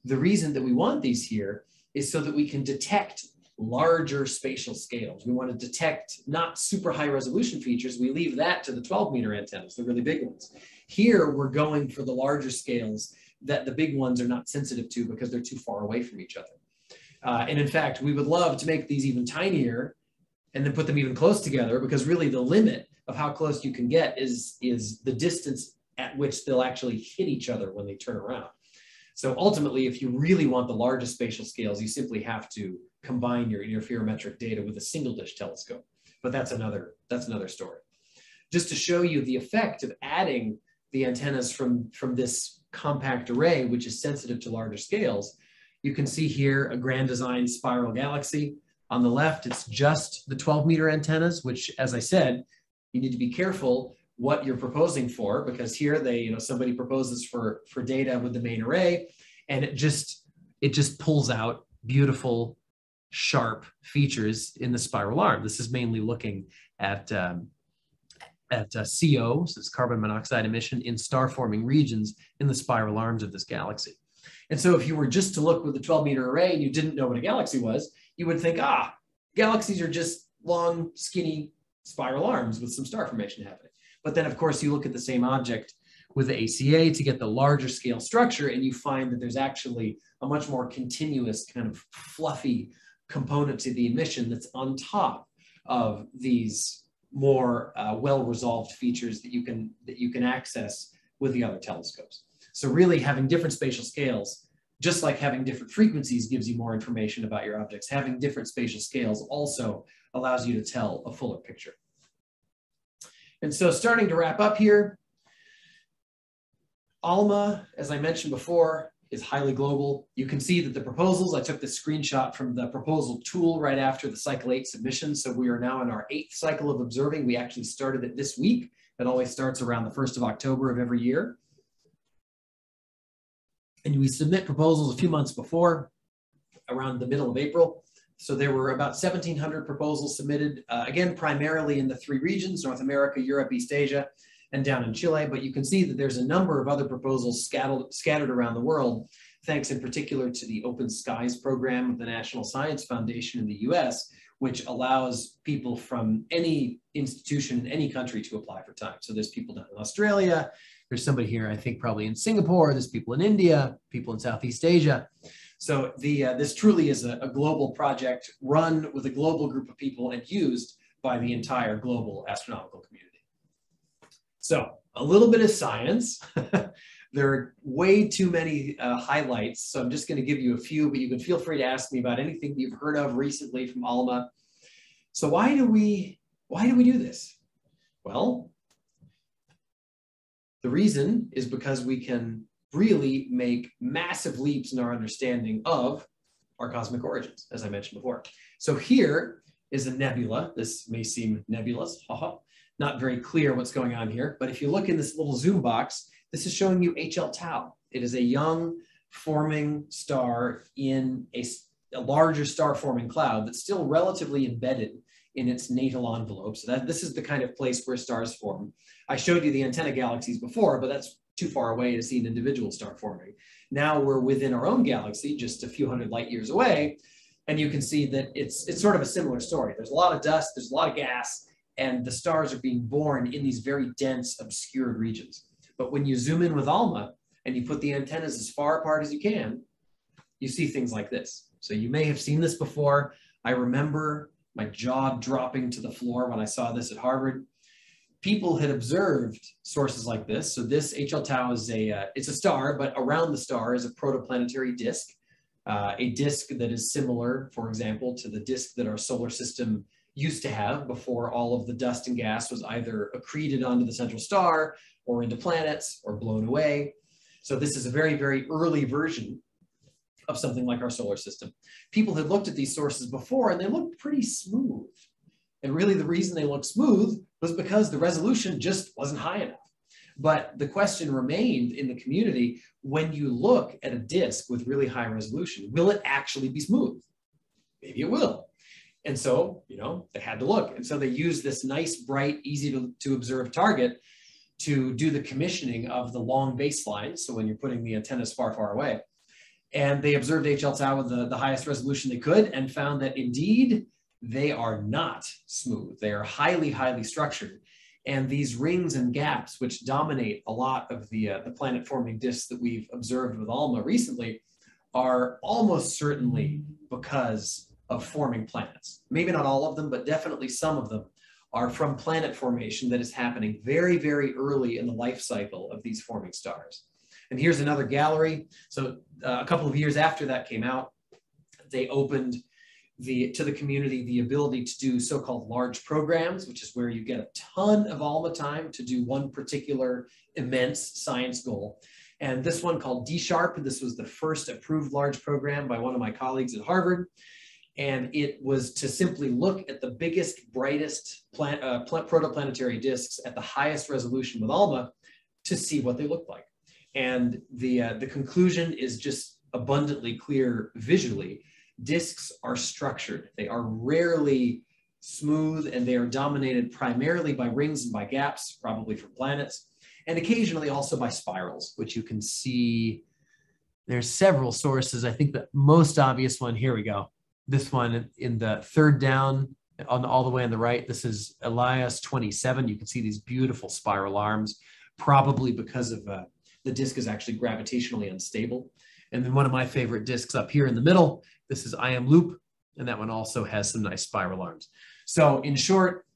The reason that we want these here is so that we can detect larger spatial scales. We want to detect not super high resolution features. We leave that to the 12-meter antennas, the really big ones. Here, we're going for the larger scales that the big ones are not sensitive to because they're too far away from each other. And in fact, we would love to make these even tinier and then put them even close together, because really the limit of how close you can get is the distance at which they'll actually hit each other when they turn around. So ultimately, if you really want the largest spatial scales, you simply have to combine your interferometric data with a single dish telescope. But that's another story. Just to show you the effect of adding the antennas from this compact array, which is sensitive to larger scales, you can see here a grand design spiral galaxy. On the left, it's just the 12-meter antennas, which, as I said, you need to be careful what you're proposing for, because here somebody proposes for data with the main array, and it just pulls out beautiful, sharp features in the spiral arm. This is mainly looking at CO, so it's carbon monoxide emission in star-forming regions in the spiral arms of this galaxy. And so if you were just to look with the 12-meter array and you didn't know what a galaxy was, you would think, galaxies are just long, skinny spiral arms with some star formation happening. But then, of course, you look at the same object with the ACA to get the larger scale structure, and you find that there's actually a much more continuous kind of fluffy component to the emission that's on top of these more well-resolved features that you can access with the other telescopes. So really having different spatial scales, just like having different frequencies gives you more information about your objects, having different spatial scales also allows you to tell a fuller picture. And so starting to wrap up here, Alma, as I mentioned before, is highly global. You can see that the proposals, I took this screenshot from the proposal tool right after the cycle 8 submission. So we are now in our 8th cycle of observing. We actually started it this week. It always starts around the 1st of October of every year. And we submit proposals a few months before, around the middle of April. So there were about 1,700 proposals submitted, again, primarily in the 3 regions, North America, Europe, East Asia, and down in Chile. But you can see that there's a number of other proposals scattered around the world, thanks in particular to the Open Skies program of the National Science Foundation in the US, which allows people from any institution in any country to apply for time. So there's people down in Australia, there's somebody here, I think probably in Singapore, there's people in India, people in Southeast Asia. So this truly is a global project run with a global group of people and used by the entire global astronomical community. So a little bit of science. There are way too many highlights, so I'm just going to give you a few, but you can feel free to ask me about anything you've heard of recently from Alma. So why do we do this? Well, the reason is because we can really make massive leaps in our understanding of our cosmic origins, as I mentioned before. So here is a nebula. This may seem nebulous, not very clear what's going on here, but if you look in this little zoom box, this is showing you HL Tau. It is a young forming star in a larger star forming cloud that's still relatively embedded in its natal envelope. So this is the kind of place where stars form. I showed you the Antenna Galaxies before, but that's too far away to see an individual star forming. Now we're within our own galaxy, just a few hundred light years away, and you can see that it's sort of a similar story. There's a lot of dust, there's a lot of gas, and the stars are being born in these very dense, obscured regions. But when you zoom in with Alma and you put the antennas as far apart as you can, you see things like this. So you may have seen this before. I remember my jaw dropping to the floor when I saw this at Harvard. People had observed sources like this. So this HL Tau is it's a star, but around the star is a protoplanetary disk, a disk that is similar, for example, to the disk that our solar system used to have before all of the dust and gas was either accreted onto the central star or into planets or blown away. So this is a very, very early version of something like our solar system. People had looked at these sources before and they looked pretty smooth. And really the reason they looked smooth was because the resolution just wasn't high enough. But the question remained in the community, when you look at a disk with really high resolution, will it actually be smooth? Maybe it will. And so, they had to look. And so they used this nice, bright, easy to observe target to do the commissioning of the long baseline. So when you're putting the antennas far, far away. And they observed HL Tau with the highest resolution they could and found that indeed they are not smooth. They are highly, highly structured. And these rings and gaps, which dominate a lot of the planet-forming disks that we've observed with Alma recently, are almost certainly because of forming planets. Maybe not all of them, but definitely some of them are from planet formation that is happening very, very early in the life cycle of these forming stars. And here's another gallery. So a couple of years after that came out, they opened to the community the ability to do so-called large programs, which is where you get a ton of Alma time to do one particular immense science goal. And this one called D-Sharp, this was the first approved large program by one of my colleagues at Harvard. And it was to simply look at the biggest, brightest protoplanetary disks at the highest resolution with Alma to see what they look like. And the conclusion is just abundantly clear visually. Disks are structured. They are rarely smooth, and they are dominated primarily by rings and by gaps, probably from planets, and occasionally also by spirals, which you can see. There's several sources. I think the most obvious one, here we go. This one in the third down, all the way on the right, this is Elias 27. You can see these beautiful spiral arms, probably because of the disk is actually gravitationally unstable. And then one of my favorite disks up here in the middle, this is IM Loop, and that one also has some nice spiral arms. So in short,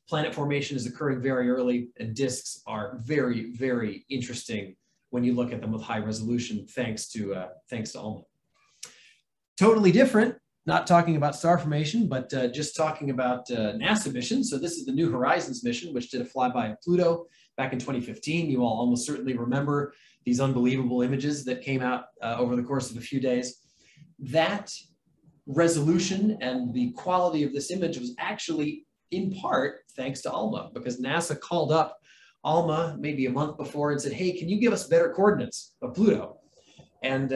planet formation is occurring very early, and disks are very, very interesting when you look at them with high resolution, thanks to Alma. Totally different, not talking about star formation, but just talking about NASA missions. So this is the New Horizons mission, which did a flyby of Pluto back in 2015. You all almost certainly remember these unbelievable images that came out over the course of a few days. That resolution and the quality of this image was actually in part thanks to Alma, because NASA called up Alma maybe a month before and said, hey, can you give us better coordinates of Pluto? And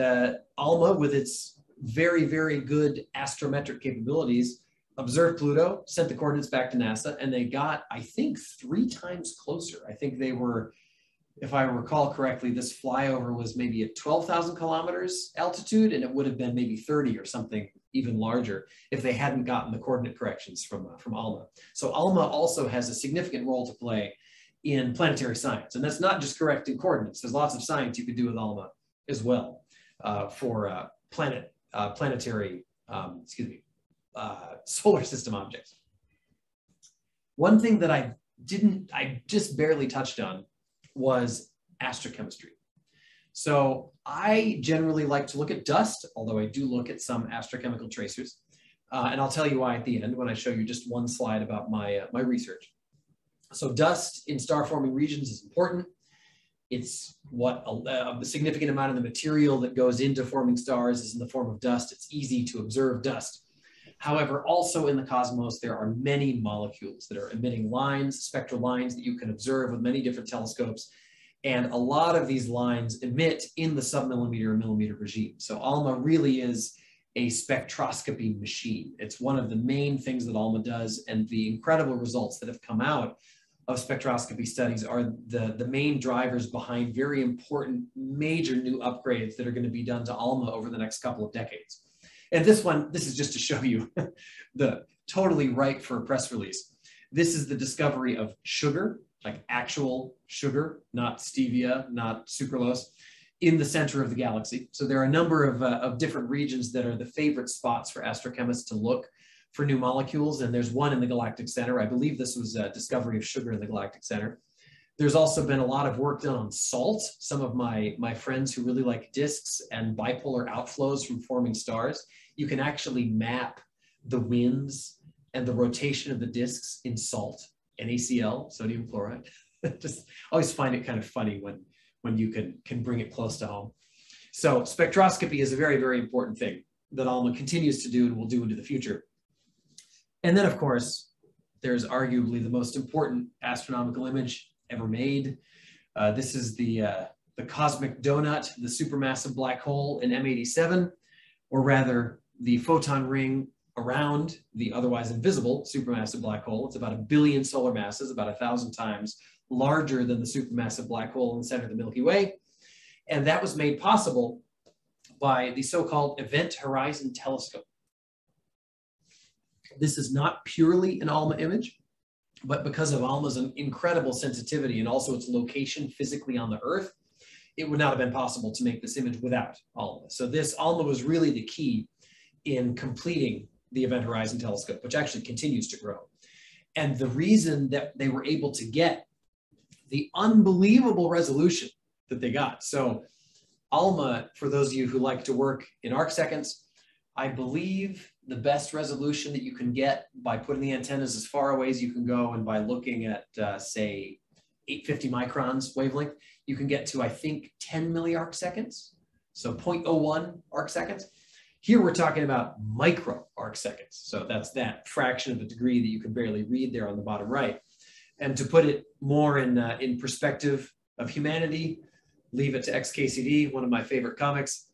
Alma, with its very, very good astrometric capabilities, observed Pluto, sent the coordinates back to NASA, and they got, I think, 3 times closer. I think they were, if I recall correctly, this flyover was maybe at 12,000 kilometers altitude, and it would have been maybe 30 or something even larger if they hadn't gotten the coordinate corrections from Alma. So Alma also has a significant role to play in planetary science. And that's not just correcting coordinates. There's lots of science you could do with Alma as well for planetary, solar system objects. One thing that I just barely touched on was astrochemistry. So I generally like to look at dust, although I do look at some astrochemical tracers. And I'll tell you why at the end when I show you just one slide about my research. So dust in star-forming regions is important. It's what a significant amount of the material that goes into forming stars is in the form of dust. It's easy to observe dust. However, also in the cosmos, there are many molecules that are emitting lines, spectral lines that you can observe with many different telescopes. And a lot of these lines emit in the submillimeter and millimeter regime. So ALMA really is a spectroscopy machine. It's one of the main things that ALMA does, and the incredible results that have come out of spectroscopy studies are the main drivers behind very important major new upgrades that are going to be done to ALMA over the next couple of decades. And this is just to show you the totally ripe for a press release. This is the discovery of sugar, like actual sugar, not stevia, not sucralose, in the center of the galaxy. So there are a number of different regions that are the favorite spots for astrochemists to look for new molecules. And there's one in the galactic center. I believe this was a discovery of sugar in the galactic center. There's also been a lot of work done on salt. Some of my friends who really like disks and bipolar outflows from forming stars, you can actually map the winds and the rotation of the disks in salt, NaCl, sodium chloride. Just always find it kind of funny when you can bring it close to home. So spectroscopy is a very, very important thing that ALMA continues to do and will do into the future. And then, of course, there's arguably the most important astronomical image ever made. This is the cosmic donut, the supermassive black hole in M87, or rather the photon ring around the otherwise invisible supermassive black hole. It's about 1 billion solar masses, about 1,000 times larger than the supermassive black hole in the center of the Milky Way. And that was made possible by the so-called Event Horizon Telescope. This is not purely an ALMA image, but because of ALMA's incredible sensitivity and also its location physically on the Earth, it would not have been possible to make this image without ALMA. So this ALMA was really the key in completing the Event Horizon Telescope, which actually continues to grow. And the reason that they were able to get the unbelievable resolution that they got. So ALMA, for those of you who like to work in arc seconds, I believe the best resolution that you can get by putting the antennas as far away as you can go and by looking at, say, 850 microns wavelength, you can get to, I think, 10 milliarc seconds, so 0.01 arc seconds. Here we're talking about micro arc seconds. So that's that fraction of a degree that you can barely read there on the bottom right. And to put it more in perspective of humanity, leave it to XKCD, one of my favorite comics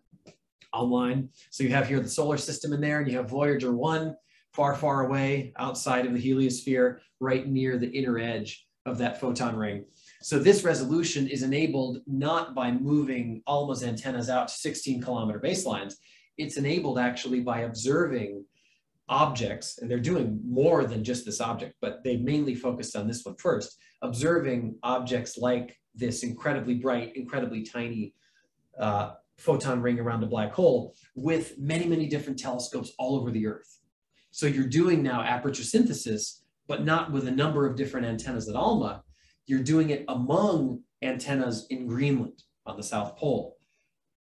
online. So you have here the solar system in there, and you have Voyager 1 far, far away outside of the heliosphere, right near the inner edge of that photon ring. So this resolution is enabled not by moving ALMA's antennas out to 16-kilometer baselines. It's enabled actually by observing objects, and they're doing more than just this object, but they mainly focused on this one first, observing objects like this incredibly bright, incredibly tiny photon ring around a black hole with many, many different telescopes all over the Earth. So you're doing now aperture synthesis, but not with a number of different antennas at ALMA. You're doing it among antennas in Greenland on the South Pole,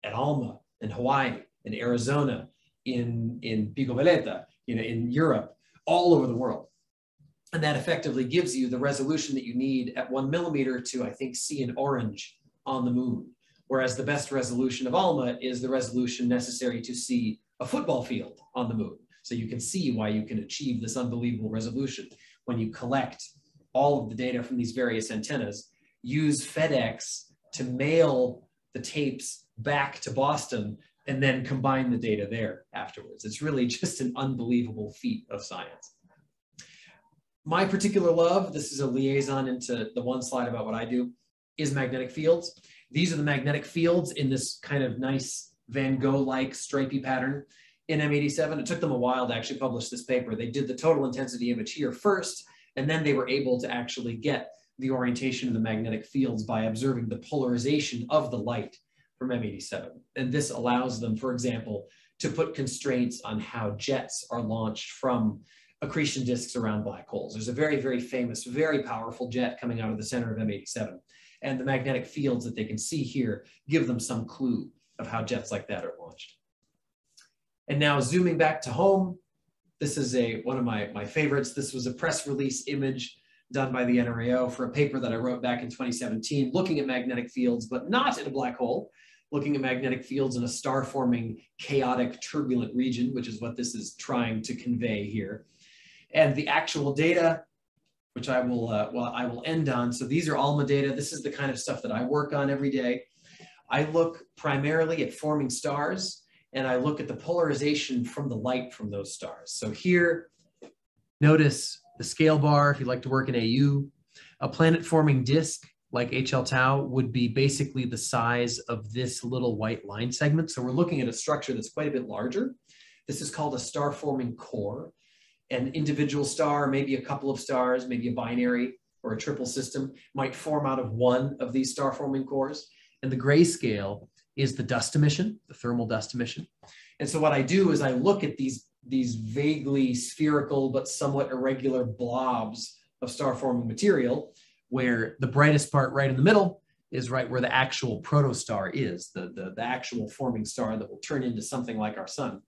at ALMA, in Hawaii, in Arizona, in Pico Veleta, in Europe, all over the world. And that effectively gives you the resolution that you need at 1 millimeter to, I think, see an orange on the moon. Whereas the best resolution of ALMA is the resolution necessary to see a football field on the moon. So you can see why you can achieve this unbelievable resolution when you collect all of the data from these various antennas, use FedEx to mail the tapes back to Boston, and then combine the data there afterwards. It's really just an unbelievable feat of science. My particular love, this is a liaison into the one slide about what I do, is magnetic fields. These are the magnetic fields in this kind of nice Van Gogh-like stripy pattern in M87. It took them a while to actually publish this paper. They did the total intensity image here first, and then they were able to actually get the orientation of the magnetic fields by observing the polarization of the light from M87. And this allows them, for example, to put constraints on how jets are launched from accretion disks around black holes. There's a very, very famous, very powerful jet coming out of the center of M87. And the magnetic fields that they can see here give them some clue of how jets like that are launched. And now zooming back to home, this is one of my favorites. This was a press release image done by the NRAO for a paper that I wrote back in 2017, looking at magnetic fields, but not in a black hole, looking at magnetic fields in a star-forming, chaotic, turbulent region, which is what this is trying to convey here. And the actual data, which I will end on. So these are ALMA data. This is the kind of stuff that I work on every day. I look primarily at forming stars, and I look at the polarization from the light from those stars. So here, notice the scale bar, if you like to work in AU, a planet-forming disk like HL tau would be basically the size of this little white line segment. So we're looking at a structure that's quite a bit larger. This is called a star-forming core. An individual star, maybe a couple of stars, maybe a binary or a triple system might form out of one of these star-forming cores. And the grayscale is the dust emission, the thermal dust emission. And so what I do is I look at these vaguely spherical but somewhat irregular blobs of star-forming material, where the brightest part right in the middle is right where the actual protostar is, the actual forming star that will turn into something like our sun.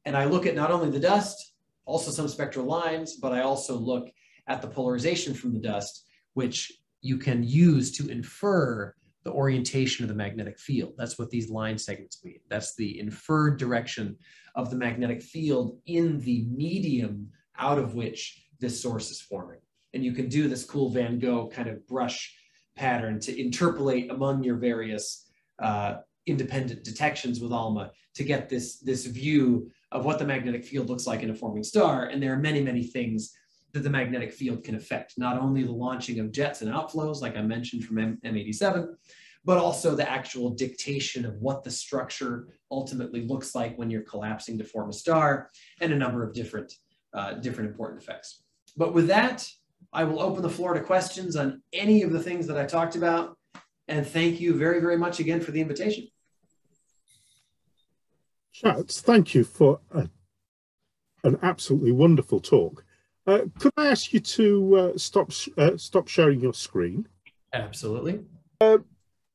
And I look at not only the dust, also some spectral lines, but I also look at the polarization from the dust, which you can use to infer the orientation of the magnetic field. That's what these line segments mean. That's the inferred direction of the magnetic field in the medium out of which this source is forming. And you can do this cool Van Gogh kind of brush pattern to interpolate among your various independent detections with ALMA to get this view of what the magnetic field looks like in a forming star. And there are many, many things that the magnetic field can affect, not only the launching of jets and outflows, like I mentioned from M87, but also the actual dictation of what the structure ultimately looks like when you're collapsing to form a star, and a number of different important effects. But with that, I will open the floor to questions on any of the things that I talked about. And thank you very, very much again for the invitation. Chats, thank you for an absolutely wonderful talk. Could I ask you to stop sharing your screen? Absolutely.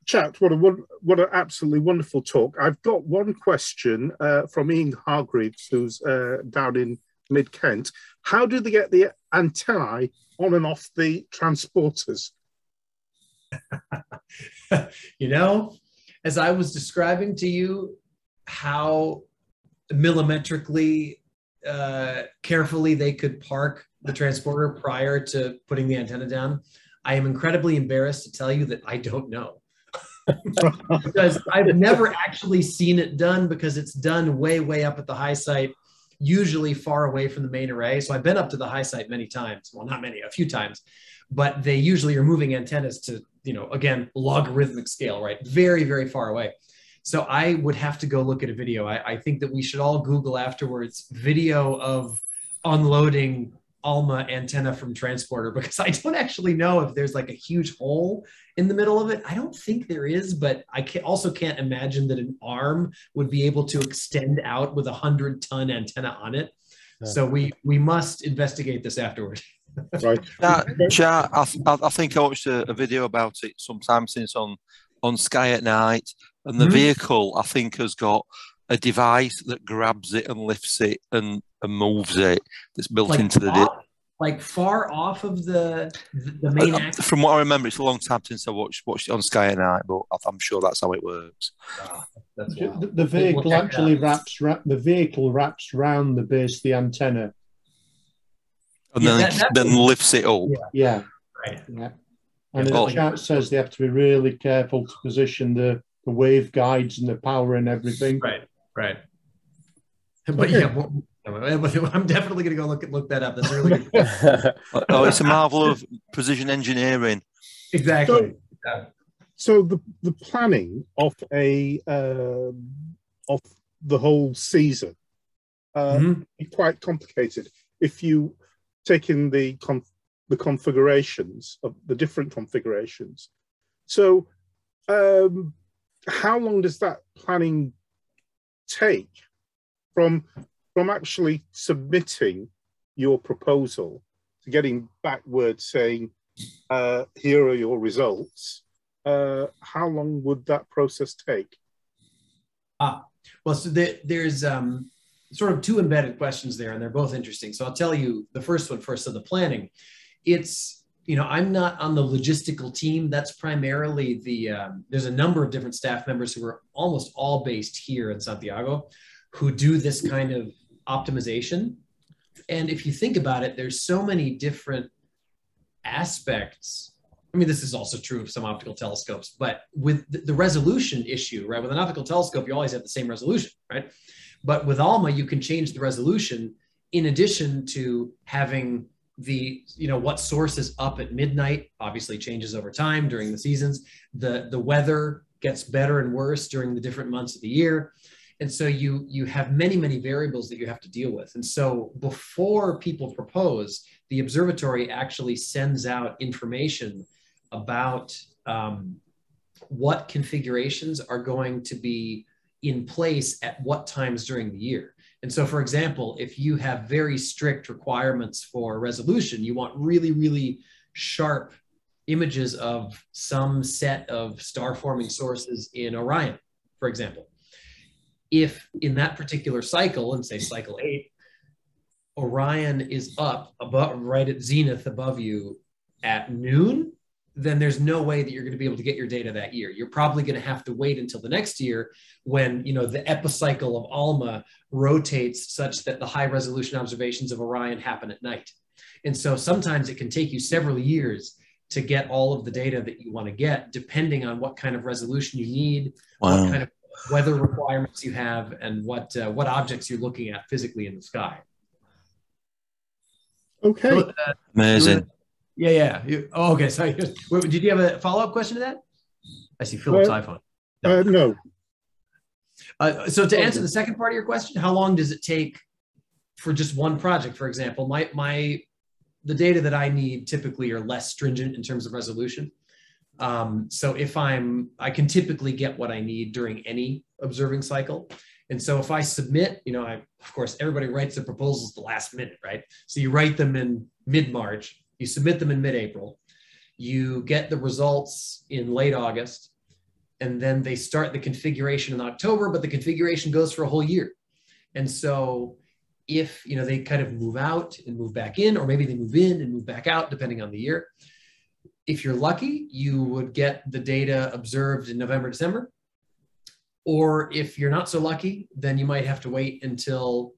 Chat, what an absolutely wonderful talk. I've got one question from Ian Hargreaves, who's down in mid-Kent. How do they get the antennae on and off the transporters? You know, as I was describing to you how millimetrically carefully they could park the transporter prior to putting the antenna down, I am incredibly embarrassed to tell you that I don't know. Because I've never actually seen it done, because it's done way, way up at the high site, usually far away from the main array. So I've been up to the high site many times. Well, not many, a few times. But they usually are moving antennas to, you know, again, logarithmic scale, right? Very, very far away. So I would have to go look at a video. I think that we should all Google afterwards video of unloading ALMA antenna from transporter, because I don't actually know if there's like a huge hole in the middle of it. I don't think there is, but I also can't imagine that an arm would be able to extend out with a 100-ton antenna on it. Yeah. So we must investigate this afterward. Right. Chat, I think I watched a video about it sometime since on Sky at Night, and the vehicle, I think, has got a device that grabs it and lifts it and moves it, that's built like into the like far off of the main axis. From what I remember, it's a long time since I watched it on Sky at Night, but I'm sure that's how it works. The vehicle actually wraps round the base of the antenna, and then lifts it up. Yeah. Right. Yeah. And the chat says they have to be really careful to position the wave guides and the power and everything. Right. But yeah, I'm definitely going to go look that up. That's really good. Oh, it's a marvel of precision engineering. Exactly. So the planning of of the whole season, be quite complicated if you take in the configurations of the different configurations. So how long does that planning take from actually submitting your proposal to getting back word saying, here are your results? How long would that process take? Well, so there's sort of two embedded questions there, and they're both interesting. So I'll tell you the first one first. So the planning, it's, I'm not on the logistical team. That's primarily there's a number of different staff members who are almost all based here in Santiago who do this kind of optimization. And if you think about it, there's so many different aspects. I mean, this is also true of some optical telescopes, but with the resolution issue, right? With an optical telescope, you always have the same resolution, right? But with Alma, you can change the resolution in addition to having what source is up at midnight, obviously changes over time during the seasons. The weather gets better and worse during the different months of the year. And so you have many, many variables that you have to deal with. And so before people propose, the observatory actually sends out information about what configurations are going to be in place at what times during the year. And so, for example, if you have very strict requirements for resolution, you want really, really sharp images of some set of star-forming sources in Orion, for example. If in that particular cycle, and say cycle 8, Orion is up above, right at zenith above you at noon, then there's no way that you're going to be able to get your data that year. You're probably going to have to wait until the next year when, the epicycle of Alma rotates such that the high resolution observations of Orion happen at night. And so sometimes it can take you several years to get all of the data that you want to get, depending on what kind of resolution you need, wow, what kind of weather requirements you have, and what objects you're looking at physically in the sky. Okay. So, amazing. Yeah. Okay, sorry. Did you have a follow-up question to that? I see Philip's iPhone. No. So to answer the second part of your question, how long does it take for just one project, for example? The data that I need typically are less stringent in terms of resolution. So if I can typically get what I need during any observing cycle. And so if I submit, of course, everybody writes their proposals the last minute, right? So you write them in mid-March, you submit them in mid-April, you get the results in late August, and then they start the configuration in October, but the configuration goes for a whole year. And so if, they kind of move out and move back in, or maybe they move in and move back out, depending on the year. If you're lucky, you would get the data observed in November, December. Or if you're not so lucky, then you might have to wait until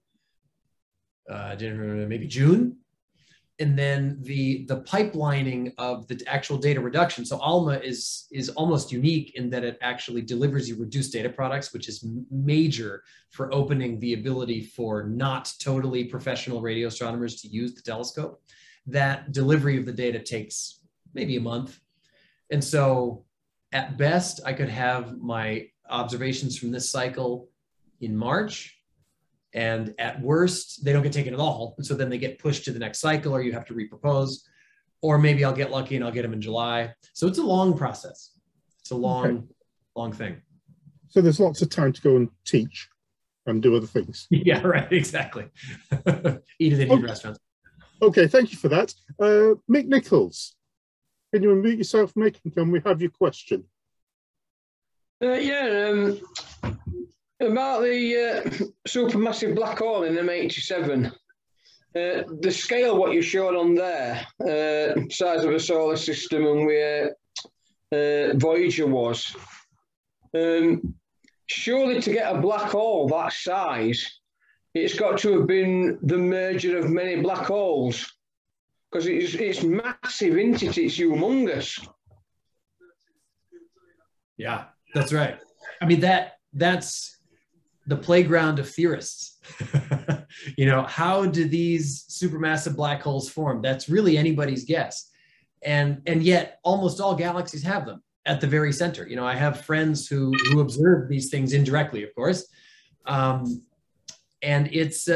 maybe June. And then the pipelining of the actual data reduction. So Alma is almost unique in that it actually delivers you reduced data products, which is major for opening the ability for not totally professional radio astronomers to use the telescope. That delivery of the data takes maybe a month. And so at best, I could have my observations from this cycle in March. And at worst, they don't get taken at all. And so then they get pushed to the next cycle, or you have to repropose, or maybe I'll get lucky and I'll get them in July. So it's a long process. It's a long thing. So there's lots of time to go and teach and do other things. Yeah, right. Exactly. Eat at Indian restaurants. Okay, thank you for that. Mick Nichols, can you unmute yourself, Mick, and can we have your question? About the supermassive black hole in M87, the scale what you showed on there, size of the solar system and where Voyager was, surely to get a black hole that size, it's got to have been the merger of many black holes, because it's massive, isn't it? It's humongous. Yeah, that's right. I mean, that's the playground of theorists. How do these supermassive black holes form? That's really anybody's guess. And yet almost all galaxies have them at the very center. I have friends who observe these things indirectly, of course. And it's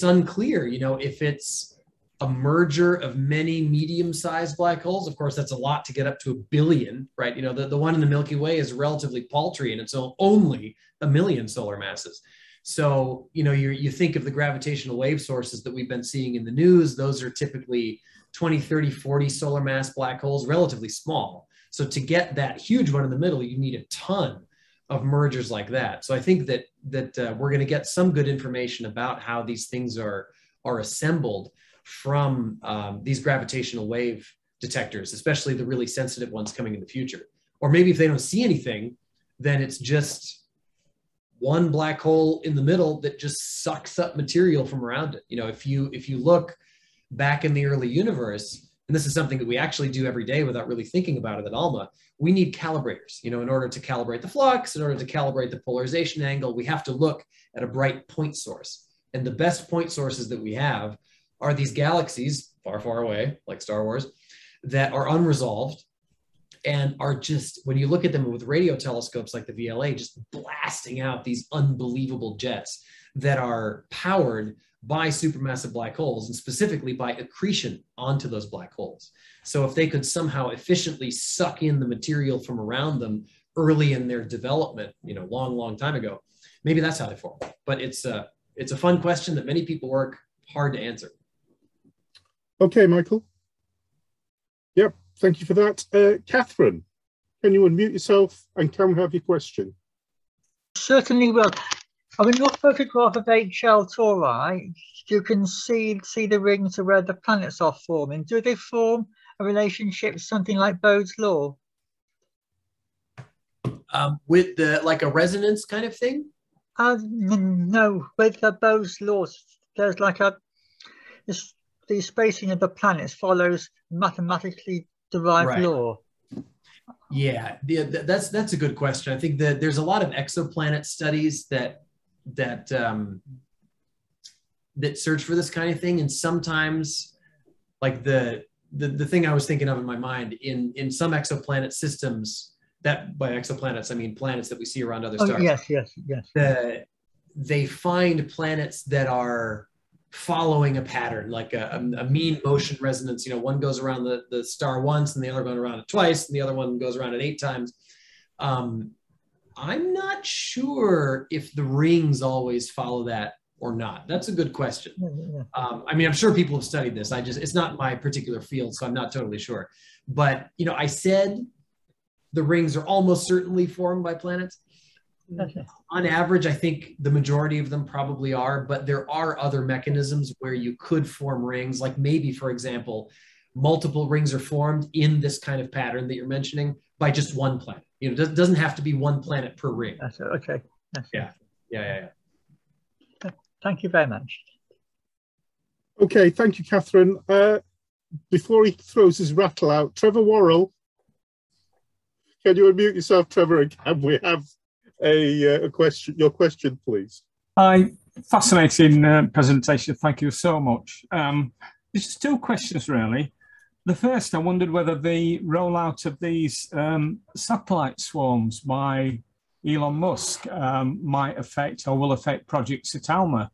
unclear, you know, if it's a merger of many medium-sized black holes. Of course, that's a lot to get up to 1 billion, right? You know, the one in the Milky Way is relatively paltry, and it's only 1 million solar masses. So, you know, you think of the gravitational wave sources that we've been seeing in the news, those are typically 20, 30, 40 solar mass black holes, relatively small. So to get that huge one in the middle, you need a ton of mergers like that. So I think that we're going to get some good information about how these things are assembled from these gravitational wave detectors, especially the really sensitive ones coming in the future. Or maybe if they don't see anything, then it's just one black hole in the middle that just sucks up material from around it. You know, if you look back in the early universe, and this is something that we actually do every day without really thinking about it at Alma, we need calibrators, you know, in order to calibrate the flux, in order to calibrate the polarization angle, we have to look at a bright point source. And the best point sources that we have are these galaxies far, far away, like Star Wars, that are unresolved and are just, when you look at them with radio telescopes like the VLA, just blasting out these unbelievable jets that are powered by supermassive black holes, and specifically by accretion onto those black holes. So if they could somehow efficiently suck in the material from around them early in their development, you know, long, long time ago, maybe that's how they form. But it's a fun question that many people work hard to answer. Okay, Michael. Yep, thank you for that. Catherine, can you unmute yourself and can we have your question? Certainly will. In your photograph of HL Tauri, you can see the rings where the planets are forming. Do they form a relationship, something like Bode's law? With the, like a resonance kind of thing? No, with the Bode's law, there's like the spacing of the planets follows mathematically derived law. Yeah, that's a good question. I think that there's a lot of exoplanet studies that search for this kind of thing, and sometimes, like the thing I was thinking of in my mind, in some exoplanet systems, that by exoplanets I mean planets that we see around other stars. Yes. They find planets that are following a pattern, like a mean motion resonance. You know, one goes around the star once and the other goes around it twice and the other one goes around it 8 times. I'm not sure if the rings always follow that or not. That's a good question. I mean, I'm sure people have studied this. It's not my particular field, so I'm not totally sure. But, you know, I said the rings are almost certainly formed by planets. On average, I think the majority of them probably are, but there are other mechanisms where you could form rings, like maybe, for example, multiple rings are formed in this kind of pattern that you're mentioning by just one planet. You know, it doesn't have to be one planet per ring. Okay. Yeah. Thank you very much. Okay, thank you, Catherine. Before he throws his rattle out, Trevor Worrell, can you unmute yourself, Trevor, and can we have a question? Your question, please. Hi, fascinating presentation. Thank you so much. There's just 2 questions, really. The first, I wondered whether the rollout of these satellite swarms by Elon Musk might affect or will affect projects at Alma.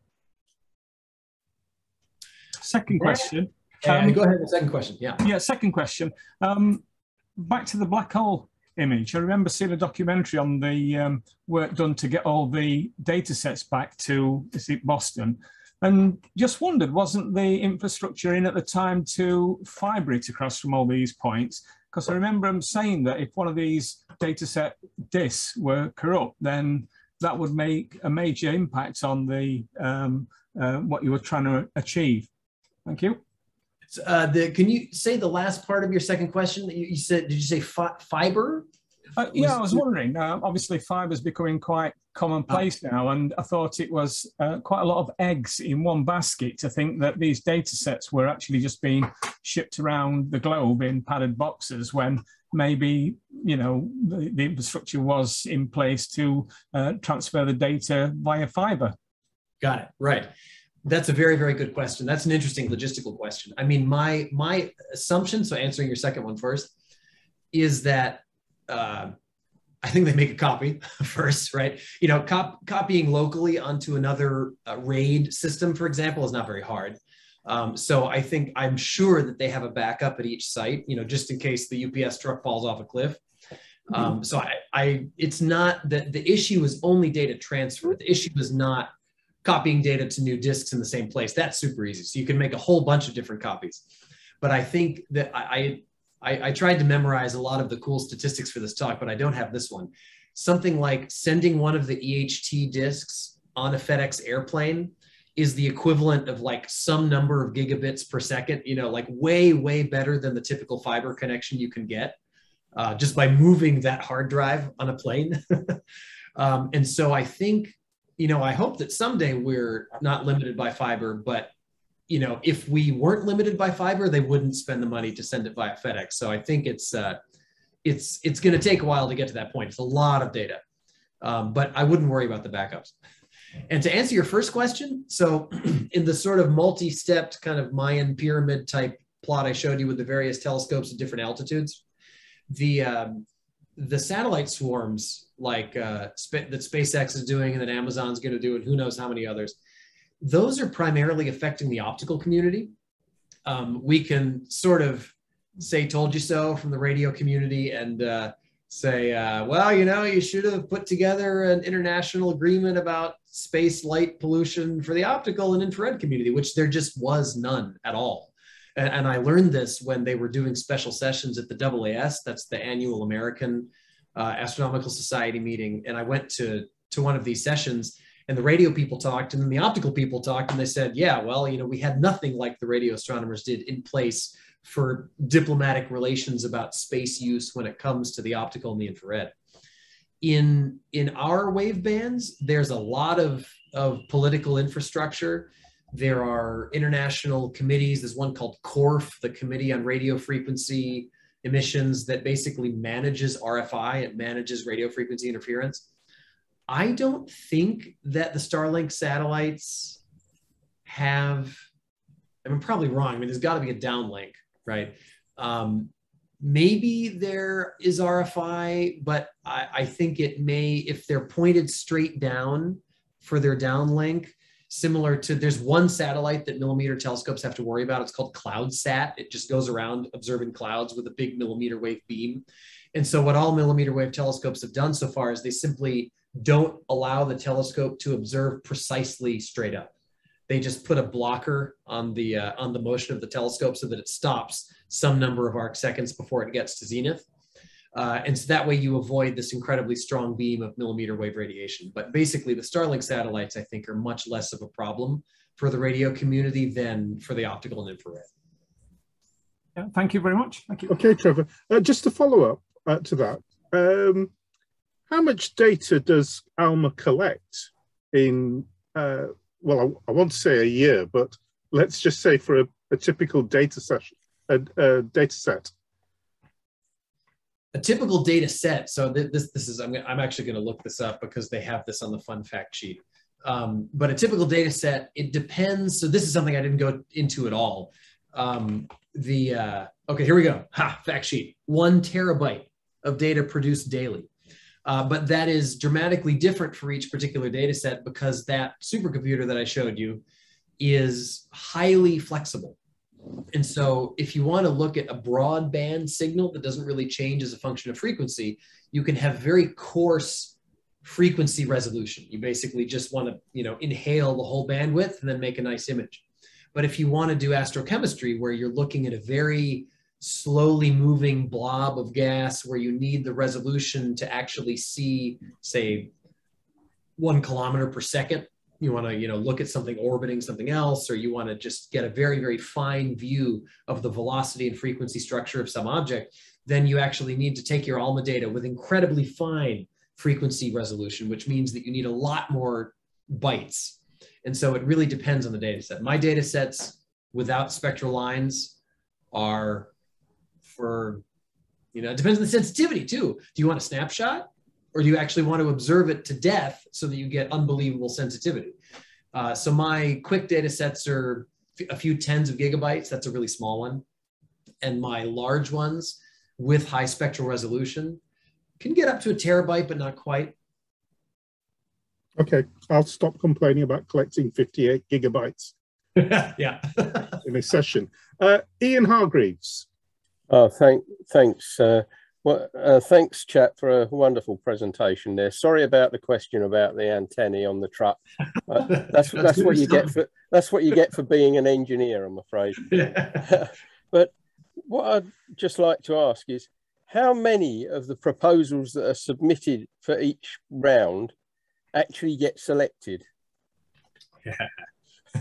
Second question. Go ahead, the second question. Yeah, second question. Back to the black hole image. I remember seeing a documentary on the work done to get all the data sets back to Boston, and just wondered, wasn't the infrastructure in at the time to fibre it across from all these points? Because I remember them saying that if one of these data set disks were corrupt, then that would make a major impact on the what you were trying to achieve. Thank you. Can you say the last part of your second question? You said, did you say fiber? Yeah, I was wondering. Obviously, fiber is becoming quite commonplace now, and I thought it was quite a lot of eggs in one basket to think that these data sets were actually just being shipped around the globe in padded boxes, when maybe, you know, the infrastructure was in place to transfer the data via fiber. Got it. Right. That's a very, very good question. That's an interesting logistical question. I mean, my assumption, so answering your second one first, is that I I think they make a copy first, right? You know, copying locally onto another RAID system, for example, is not very hard. So I'm sure that they have a backup at each site, you know, just in case the UPS truck falls off a cliff. So it's not that the issue is only data transfer. The issue is not copying data to new disks in the same place. That's super easy. So you can make a whole bunch of different copies. But I think that I tried to memorize a lot of the cool statistics for this talk, but I don't have this one. Something like sending one of the EHT disks on a FedEx airplane is the equivalent of like some number of gigabits per second, you know, like way, way better than the typical fiber connection you can get just by moving that hard drive on a plane. And so I think, you know, I hope that someday we're not limited by fiber, but, you know, if we weren't limited by fiber, they wouldn't spend the money to send it via FedEx. So I think it's going to take a while to get to that point. It's a lot of data, but I wouldn't worry about the backups. And to answer your first question, so in the sort of multi-stepped kind of Mayan pyramid type plot I showed you with the various telescopes at different altitudes, the satellite swarms like that SpaceX is doing and that Amazon's going to do and who knows how many others, those are primarily affecting the optical community. We can sort of say told you so from the radio community and say, well, you know, you should have put together an international agreement about space light pollution for the optical and infrared community, which there just was none at all. And I learned this when they were doing special sessions at the AAS, that's the annual American Astronomical Society meeting. And I went to one of these sessions and the radio people talked and then the optical people talked and they said, yeah, well, you know, we had nothing like the radio astronomers did in place for diplomatic relations about space use when it comes to the optical and the infrared. In our wave bands, there's a lot of political infrastructure. There are international committees. There's one called CORF, the Committee on Radio Frequency Emissions, that basically manages RFI. It manages radio frequency interference. I don't think that the Starlink satellites have, I'm probably wrong. I mean, there's got to be a downlink, right? Maybe there is RFI, but I think it may, if they're pointed straight down for their downlink, similar to, there's one satellite that millimeter telescopes have to worry about. It's called CloudSat. It just goes around observing clouds with a big millimeter wave beam. And so what all millimeter wave telescopes have done so far is they simply don't allow the telescope to observe precisely straight up. They just put a blocker on the motion of the telescope so that it stops some number of arc seconds before it gets to zenith. And so that way you avoid this incredibly strong beam of millimeter wave radiation. But basically the Starlink satellites, I think, are much less of a problem for the radio community than for the optical and infrared. Yeah, thank you very much. Thank you. Okay, Trevor, just to follow up to that, how much data does Alma collect in, well, I want to say a year, but let's just say for a typical data session, data set? A typical data set. So this is, I'm actually going to look this up because they have this on the fun fact sheet. But a typical data set, it depends. So this is something I didn't go into at all. Okay, here we go. Fact sheet. 1 terabyte of data produced daily. But that is dramatically different for each particular data set because that supercomputer that I showed you is highly flexible. And so if you want to look at a broadband signal that doesn't really change as a function of frequency, you can have very coarse frequency resolution. You basically just want to, you know, inhale the whole bandwidth and then make a nice image. But if you want to do astrochemistry, where you're looking at a very slowly moving blob of gas, where you need the resolution to actually see, say, 1 kilometer per second, you want to, you know, look at something orbiting something else, or you want to just get a very, very fine view of the velocity and frequency structure of some object, then you actually need to take your ALMA data with incredibly fine frequency resolution, which means that you need a lot more bytes. And so it really depends on the data set. My data sets without spectral lines are for, you know, it depends on the sensitivity too. Do you want a snapshot? Or do you actually want to observe it to death so that you get unbelievable sensitivity? So my quick data sets are a few tens of gigabytes. That's a really small one. And my large ones with high spectral resolution can get up to a terabyte, but not quite. Okay, I'll stop complaining about collecting 58 gigabytes. Yeah. In a session. Ian Hargreaves. Oh, thanks. Thanks, chap, for a wonderful presentation there. Sorry about the question about the antennae on the truck. That's what you get for being an engineer, I'm afraid. But what I'd just like to ask is, how many of the proposals that are submitted for each round actually get selected? Yeah.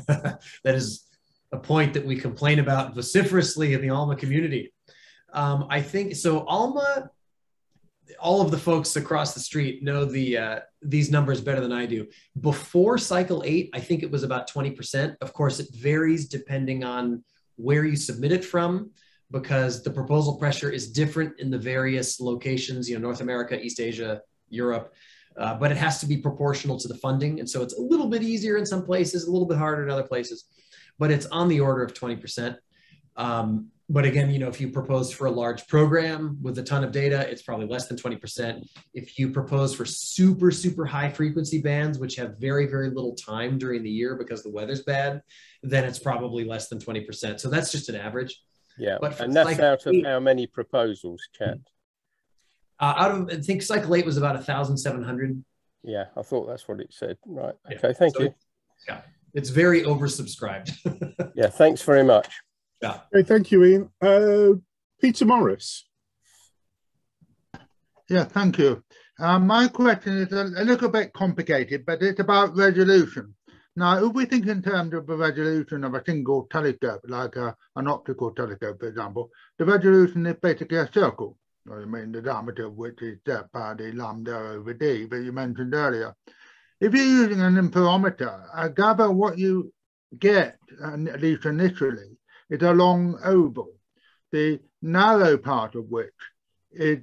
That is a point that we complain about vociferously in the Alma community. I think so. Alma, all of the folks across the street know these numbers better than I do. Before cycle 8, I think it was about 20%. Of course, it varies depending on where you submit it from, because the proposal pressure is different in the various locations, North America, East Asia, Europe. But it has to be proportional to the funding. And so it's a little bit easier in some places, a little bit harder in other places, but it's on the order of 20%. But again, if you propose for a large program with a ton of data, it's probably less than 20%. If you propose for super, super high frequency bands, which have very, very little time during the year because the weather's bad, then it's probably less than 20%. So that's just an average. Yeah, but and that's out of how many proposals, Chad? Out of, I think cycle 8 was about 1,700. Yeah, I thought that's what it said. Right. Yeah. Okay, thank you. Yeah, it's very oversubscribed. Yeah, thanks very much. Yeah. Okay, thank you, Ian. Peter Morris. Yeah, thank you. My question is a little bit complicated, but it's about resolution. Now, if we think in terms of the resolution of a single telescope, like an optical telescope, for example, the resolution is basically a circle. I mean, the diameter of which is set by the lambda over d that you mentioned earlier. If you're using an interferometer, I gather what you get, at least initially, is a long oval, the narrow part of which is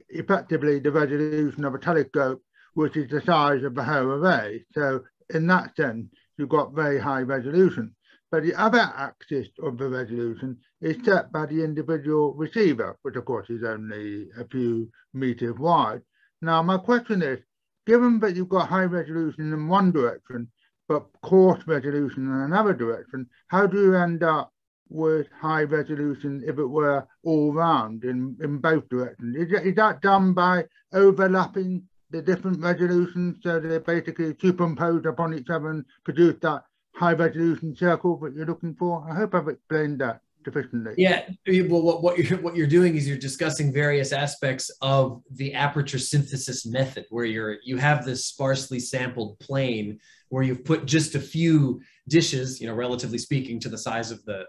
effectively the resolution of a telescope, which is the size of the whole array. So in that sense, you've got very high resolution. But the other axis of the resolution is set by the individual receiver, which of course is only a few meters wide. Now, my question is, given that you've got high resolution in one direction, but coarse resolution in another direction, how do you end up with high resolution if it were all round in both directions? Is that done by overlapping the different resolutions so they're basically superimposed upon each other and produce that high resolution circle that you're looking for? I hope I've explained that sufficiently. Yeah, well, what you're doing is you're discussing various aspects of the aperture synthesis method, where you have this sparsely sampled plane where you've put just a few dishes, relatively speaking, to the size of the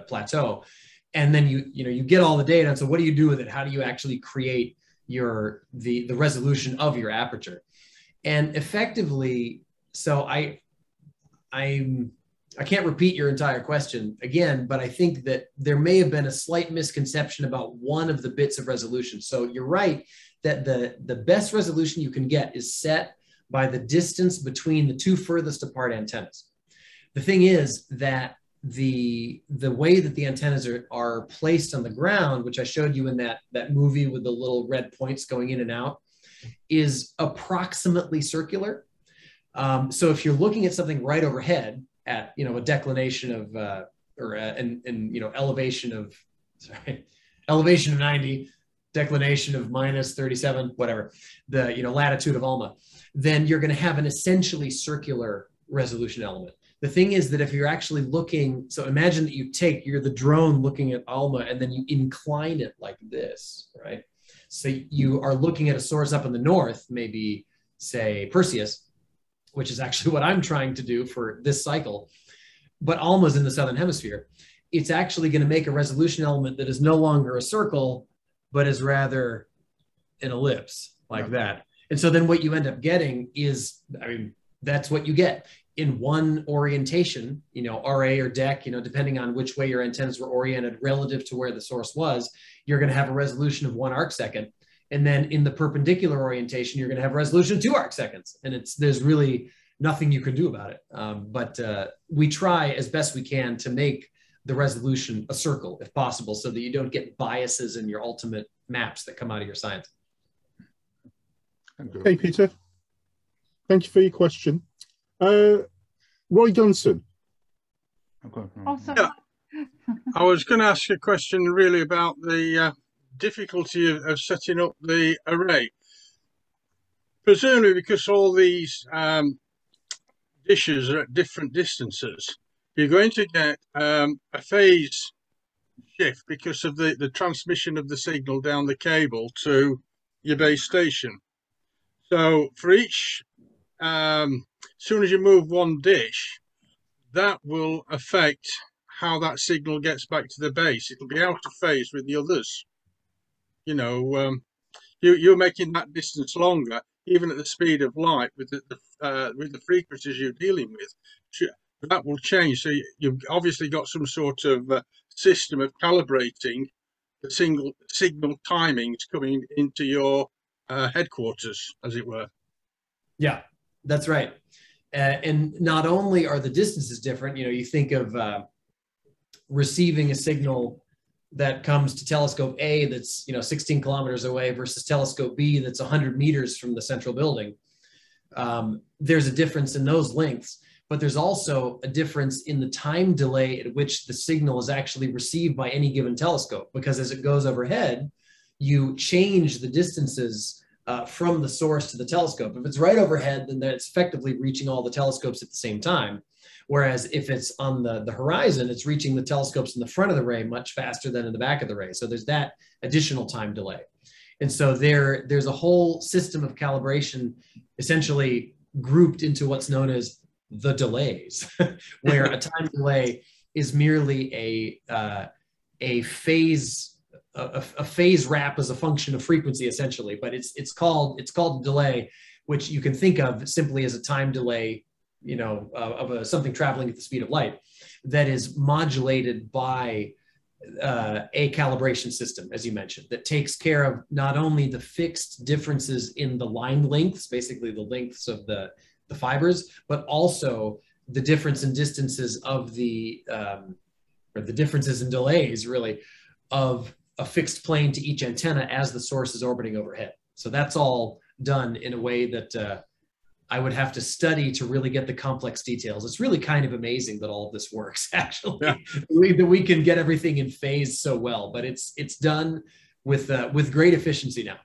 plateau, and then you get all the data. And so what do you do with it? How do you actually create the resolution of your aperture? And effectively, so I can't repeat your entire question again, but I think that there may have been a slight misconception about one of the bits of resolution. So you're right that the best resolution you can get is set by the distance between the two furthest apart antennas. The thing is that the way that the antennas are placed on the ground, which I showed you in that movie with the little red points going in and out, is approximately circular. So if you're looking at something right overhead at a declination of elevation of 90, declination of minus 37, whatever, the latitude of Alma, then you're going to have an essentially circular resolution element. The thing is that if you're actually looking, so imagine that you're the drone looking at Alma and then you incline it like this, right? So you are looking at a source up in the north, maybe say Perseus, which is actually what I'm trying to do for this cycle, but Alma's in the southern hemisphere. It's actually going to make a resolution element that is no longer a circle, but is rather an ellipse like that. And so then what you end up getting is, that's what you get in one orientation, RA or DEC, depending on which way your antennas were oriented relative to where the source was, you're going to have a resolution of 1 arcsecond. And then in the perpendicular orientation, you're going to have a resolution of 2 arcseconds. And there's really nothing you can do about it. But we try as best we can to make the resolution a circle if possible, so that you don't get biases in your ultimate maps that come out of your science. Okay, Peter. Thank you for your question. Roy Johnson. Yeah. I was going to ask a question really about the difficulty of setting up the array. Presumably because all these dishes are at different distances, you're going to get a phase shift because of the transmission of the signal down the cable to your base station. So for each, as soon as you move one dish, that will affect how that signal gets back to the base. It'll be out of phase with the others. You know, you're making that distance longer, even at the speed of light with the frequencies you're dealing with. That will change. So you've obviously got some sort of system of calibrating the signal timings coming into your headquarters, as it were. Yeah, that's right. And not only are the distances different, you know, you think of receiving a signal that comes to telescope A that's, 16 kilometers away versus telescope B that's 100 meters from the central building. There's a difference in those lengths, but there's also a difference in the time delay at which the signal is actually received by any given telescope, because as it goes overhead, you change the distances from the source to the telescope. If it's right overhead, then it's effectively reaching all the telescopes at the same time. Whereas if it's on the horizon, it's reaching the telescopes in the front of the ray much faster than in the back of the ray. So there's that additional time delay. And so there's a whole system of calibration essentially grouped into what's known as the delays, where a time delay is merely a phase wrap as a function of frequency, essentially. But it's called delay, which you can think of simply as a time delay, of something traveling at the speed of light that is modulated by a calibration system, as you mentioned, that takes care of not only the fixed differences in the line lengths, basically the lengths of the fibers, but also the difference in distances of or the differences in delays, really, of a fixed plane to each antenna as the source is orbiting overhead. So that's all done in a way that I would have to study to really get the complex details. It's really kind of amazing that all of this works, actually, that we can get everything in phase so well, but it's done with great efficiency now.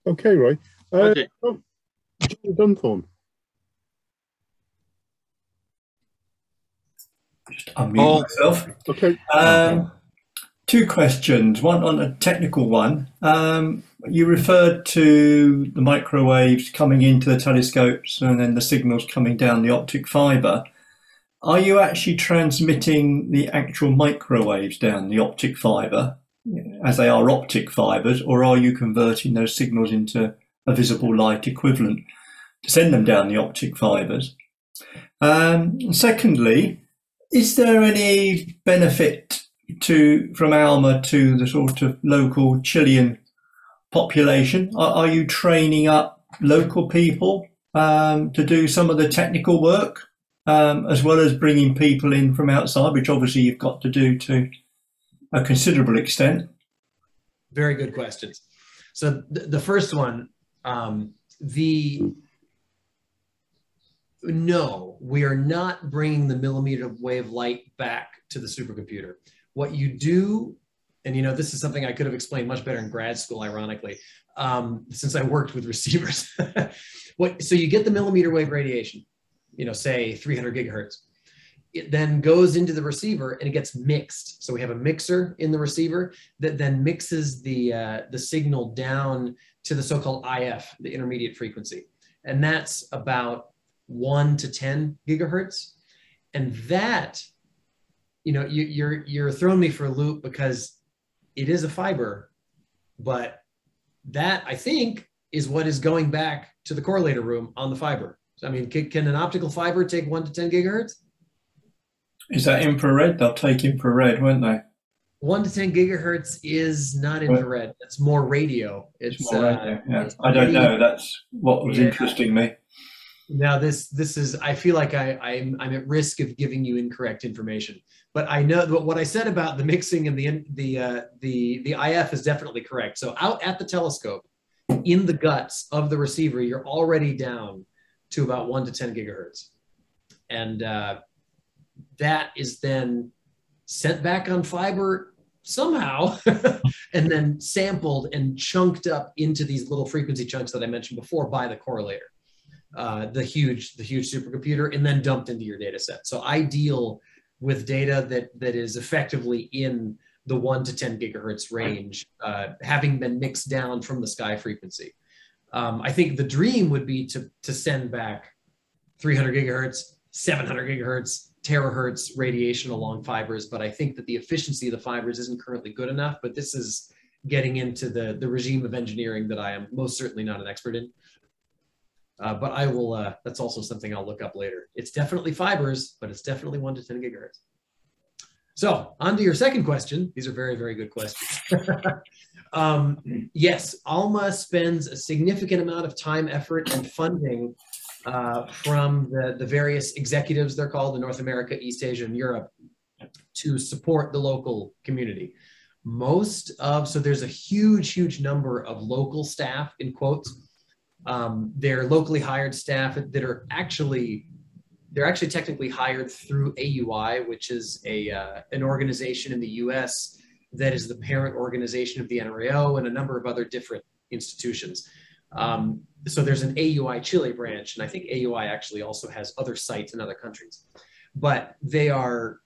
Okay, Roy. Okay. Dunthorne. Just unmute myself. Okay. Two questions, one on a technical one. You referred to the microwaves coming into the telescopes and then the signals coming down the optic fiber. Are you actually transmitting the actual microwaves down the optic fiber as they are optic fibers, or are you converting those signals into a visible light equivalent to send them down the optic fibers? Secondly, is there any benefit from Alma to the sort of local Chilean population? Are you training up local people to do some of the technical work, as well as bringing people in from outside, which obviously you've got to do to a considerable extent? Very good questions. So the first one, no, we are not bringing the millimeter wave light back to the supercomputer. What you do, and this is something I could have explained much better in grad school, ironically, since I worked with receivers. So you get the millimeter wave radiation, say 300 gigahertz. It then goes into the receiver and it gets mixed. So we have a mixer in the receiver that then mixes the signal down to the so-called IF, the intermediate frequency. And that's about 1 to 10 gigahertz. And that, you're throwing me for a loop because it is a fiber, but that, I think, is what is going back to the correlator room on the fiber. So, I mean, can an optical fiber take 1 to 10 gigahertz? Is that infrared? They'll take infrared, won't they? 1 to 10 gigahertz is not infrared. It's more radio. It's more radio. Yeah. I don't know. That's what was interesting me. Now this is, I feel like I'm at risk of giving you incorrect information, but I know that what I said about the mixing and the IF is definitely correct. So out at the telescope, in the guts of the receiver, you're already down to about 1 to 10 gigahertz. And that is then sent back on fiber somehow and then sampled and chunked up into these little frequency chunks that I mentioned before by the correlator, the huge supercomputer, and then dumped into your data set. So I deal with data that is effectively in the 1 to 10 gigahertz range, having been mixed down from the sky frequency. I think the dream would be to send back 300 gigahertz, 700 gigahertz, terahertz radiation along fibers, but I think that the efficiency of the fibers isn't currently good enough, but this is getting into the regime of engineering that I am most certainly not an expert in. But I will, that's also something I'll look up later. It's definitely fibers, but it's definitely 1 to 10 gigahertz. So on to your second question. These are very, very good questions. Yes, Alma spends a significant amount of time, effort, and funding from the various executives, they're called, in North America, East Asia, and Europe, to support the local community. So there's a huge number of local staff, in quotes. They're locally hired staff that are they're actually technically hired through AUI, which is an organization in the US that is the parent organization of the NRAO and a number of other different institutions. So there's an AUI Chile branch, and I think AUI actually also has other sites in other countries. But they are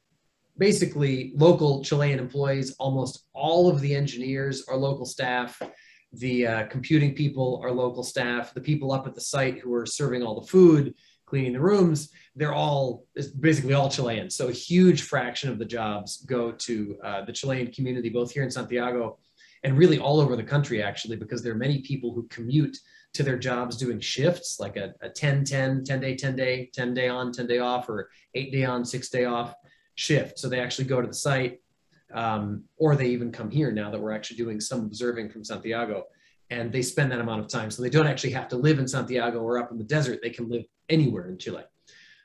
basically local Chilean employees. Almost all of the engineers are local staff. The computing people are local staff. The people up at the site who are serving all the food, cleaning the rooms, it's basically all Chilean. So a huge fraction of the jobs go to the Chilean community, both here in Santiago and really all over the country, actually, because there are many people who commute to their jobs doing shifts, like a 10-10, 10-day, 10-day, 10-day on, 10-day off, or 8-day on, 6-day off shift. So they actually go to the site, or they even come here now that we're actually doing some observing from Santiago, and they spend that amount of time. So they don't actually have to live in Santiago or up in the desert. They can live anywhere in Chile.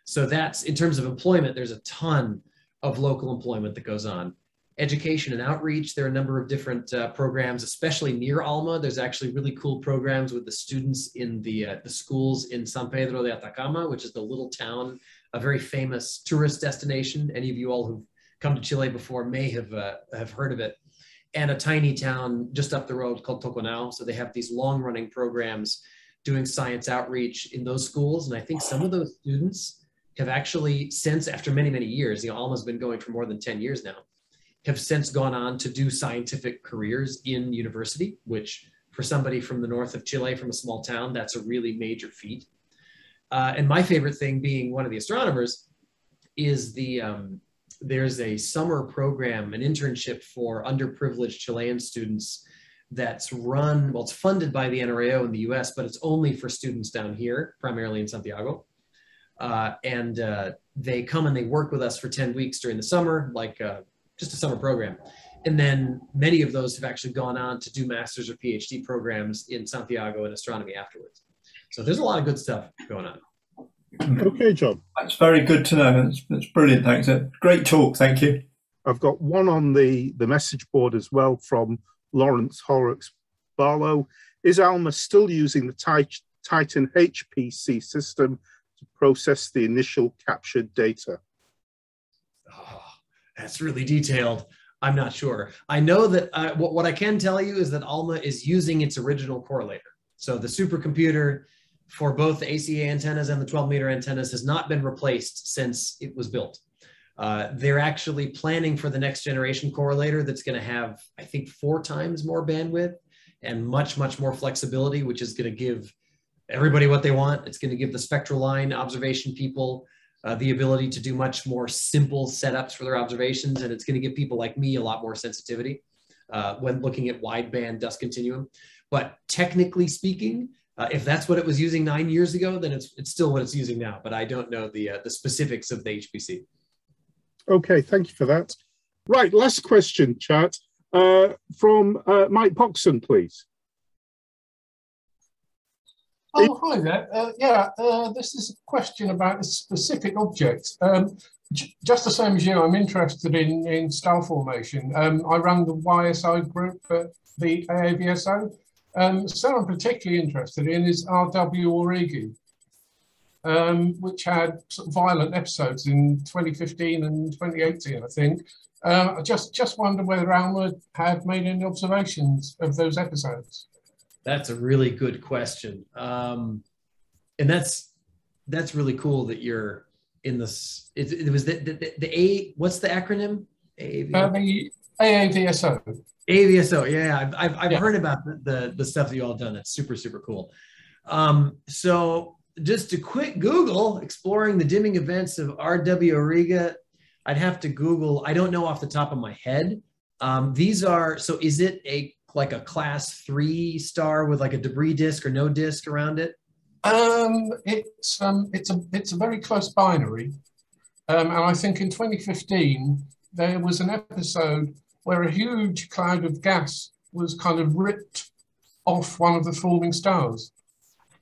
So that's, in terms of employment, there's a ton of local employment that goes on. Education and outreach, there are a number of different programs, especially near Alma. There's actually really cool programs with the students in the schools in San Pedro de Atacama, which is the little town, a very famous tourist destination. Any of you all who've come to Chile before may have heard of it. And a tiny town just up the road called Toconao. So they have these long-running programs doing science outreach in those schools. And I think some of those students have actually since, after many, many years, Alma's been going for more than 10 years now, have since gone on to do scientific careers in university, which for somebody from the north of Chile, from a small town, that's a really major feat. And my favorite thing, being one of the astronomers, is there's a summer program, an internship for underprivileged Chilean students that's run, well, it's funded by the NRAO in the US, but it's only for students down here, primarily in Santiago. They come and they work with us for 10 weeks during the summer, like just a summer program. And then many of those have actually gone on to do master's or PhD programs in Santiago in astronomy afterwards. So there's a lot of good stuff going on. Okay, John. That's very good to know. That's brilliant. Thanks. Great talk. Thank you. I've got one on the message board as well from Lawrence Horrocks Barlow. Is Alma still using the Titan HPC system to process the initial captured data? Oh, that's really detailed. I'm not sure. I know that what I can tell you is that Alma is using its original correlator. So the supercomputer for both the ACA antennas and the 12-meter antennas has not been replaced since it was built. They're actually planning for the next generation correlator that's going to have, I think, 4 times more bandwidth and much more flexibility, which is going to give everybody what they want. It's going to give the spectral line observation people the ability to do much more simple setups for their observations, and it's going to give people like me a lot more sensitivity when looking at wideband dust continuum. But technically speaking, if that's what it was using 9 years ago, then it's still what it's using now. But I don't know the specifics of the HPC. Okay, thank you for that. Right, last question, chat, from Mike Poxon, please. Oh, hi there. This is a question about a specific object. Just the same as you, I'm interested in star formation. I run the YSO group at the AAVSO, So I'm particularly interested in is RW Aurigae, which had sort of violent episodes in 2015 and 2018, I think. I just wonder whether Alma had made any observations of those episodes. That's a really good question. And that's really cool that you're in this. It was what's the acronym? The AAVSO. AAVSO, yeah. I've heard about the stuff that you all done. That's super, super cool. So just a quick Google, exploring the dimming events of RW Aurigae. I'd have to Google, I don't know off the top of my head. These are, so is it like a class 3 star with like a debris disk or no disk around it? It's a very close binary. And I think in 2015, there was an episode where a huge cloud of gas was kind of ripped off one of the forming stars.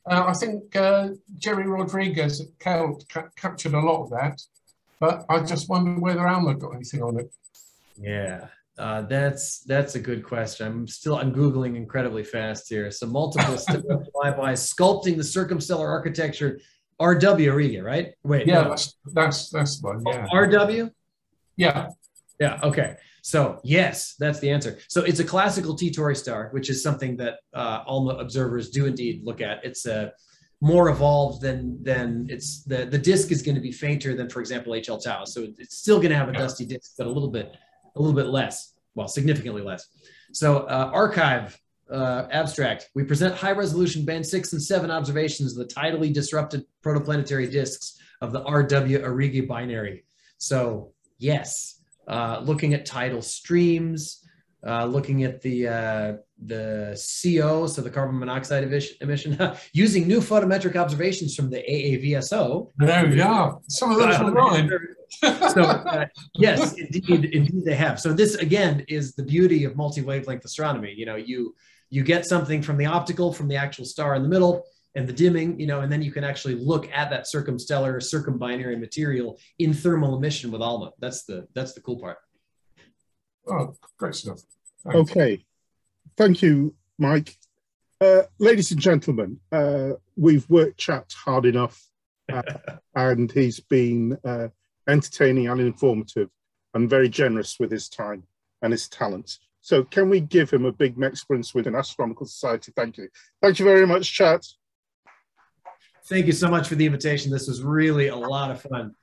I think Jerry Rodriguez at Kelt captured a lot of that, but I just wonder whether Alma got anything on it. Yeah, that's a good question. I'm Googling incredibly fast here. So multiple flybys sculpting the circumstellar architecture, RW Aurigae, right? Wait, yeah, no. that's one. Yeah. RW? Yeah. Yeah, okay. So yes, that's the answer. So it's a classical T-Tauri star, which is something that ALMA observers do indeed look at. It's more evolved than it's the disk is going to be fainter than, for example, HL Tau. So it's still going to have a dusty disk, but a little bit less, well, significantly less. So archive abstract, we present high resolution band 6 and 7 observations of the tidally disrupted protoplanetary disks of the RW Aurigae binary. So yes. Looking at tidal streams, looking at the CO, so the carbon monoxide emission, using new photometric observations from the AAVSO. There we are. Some of those are right. So yes, indeed they have. So this again is the beauty of multi-wavelength astronomy. You know, you get something from the optical, from the actual star in the middle, and the dimming, you know, and then you can actually look at that circumstellar, circumbinary material in thermal emission with ALMA. That's the cool part. Oh, great stuff. Thanks. Okay, thank you, Mike. Ladies and gentlemen, we've worked Chat hard enough, and he's been entertaining and informative and very generous with his time and his talents. So can we give him a big Mexperience with an Astronomical Society? Thank you. Thank you very much, Chat. Thank you so much for the invitation. This was really a lot of fun.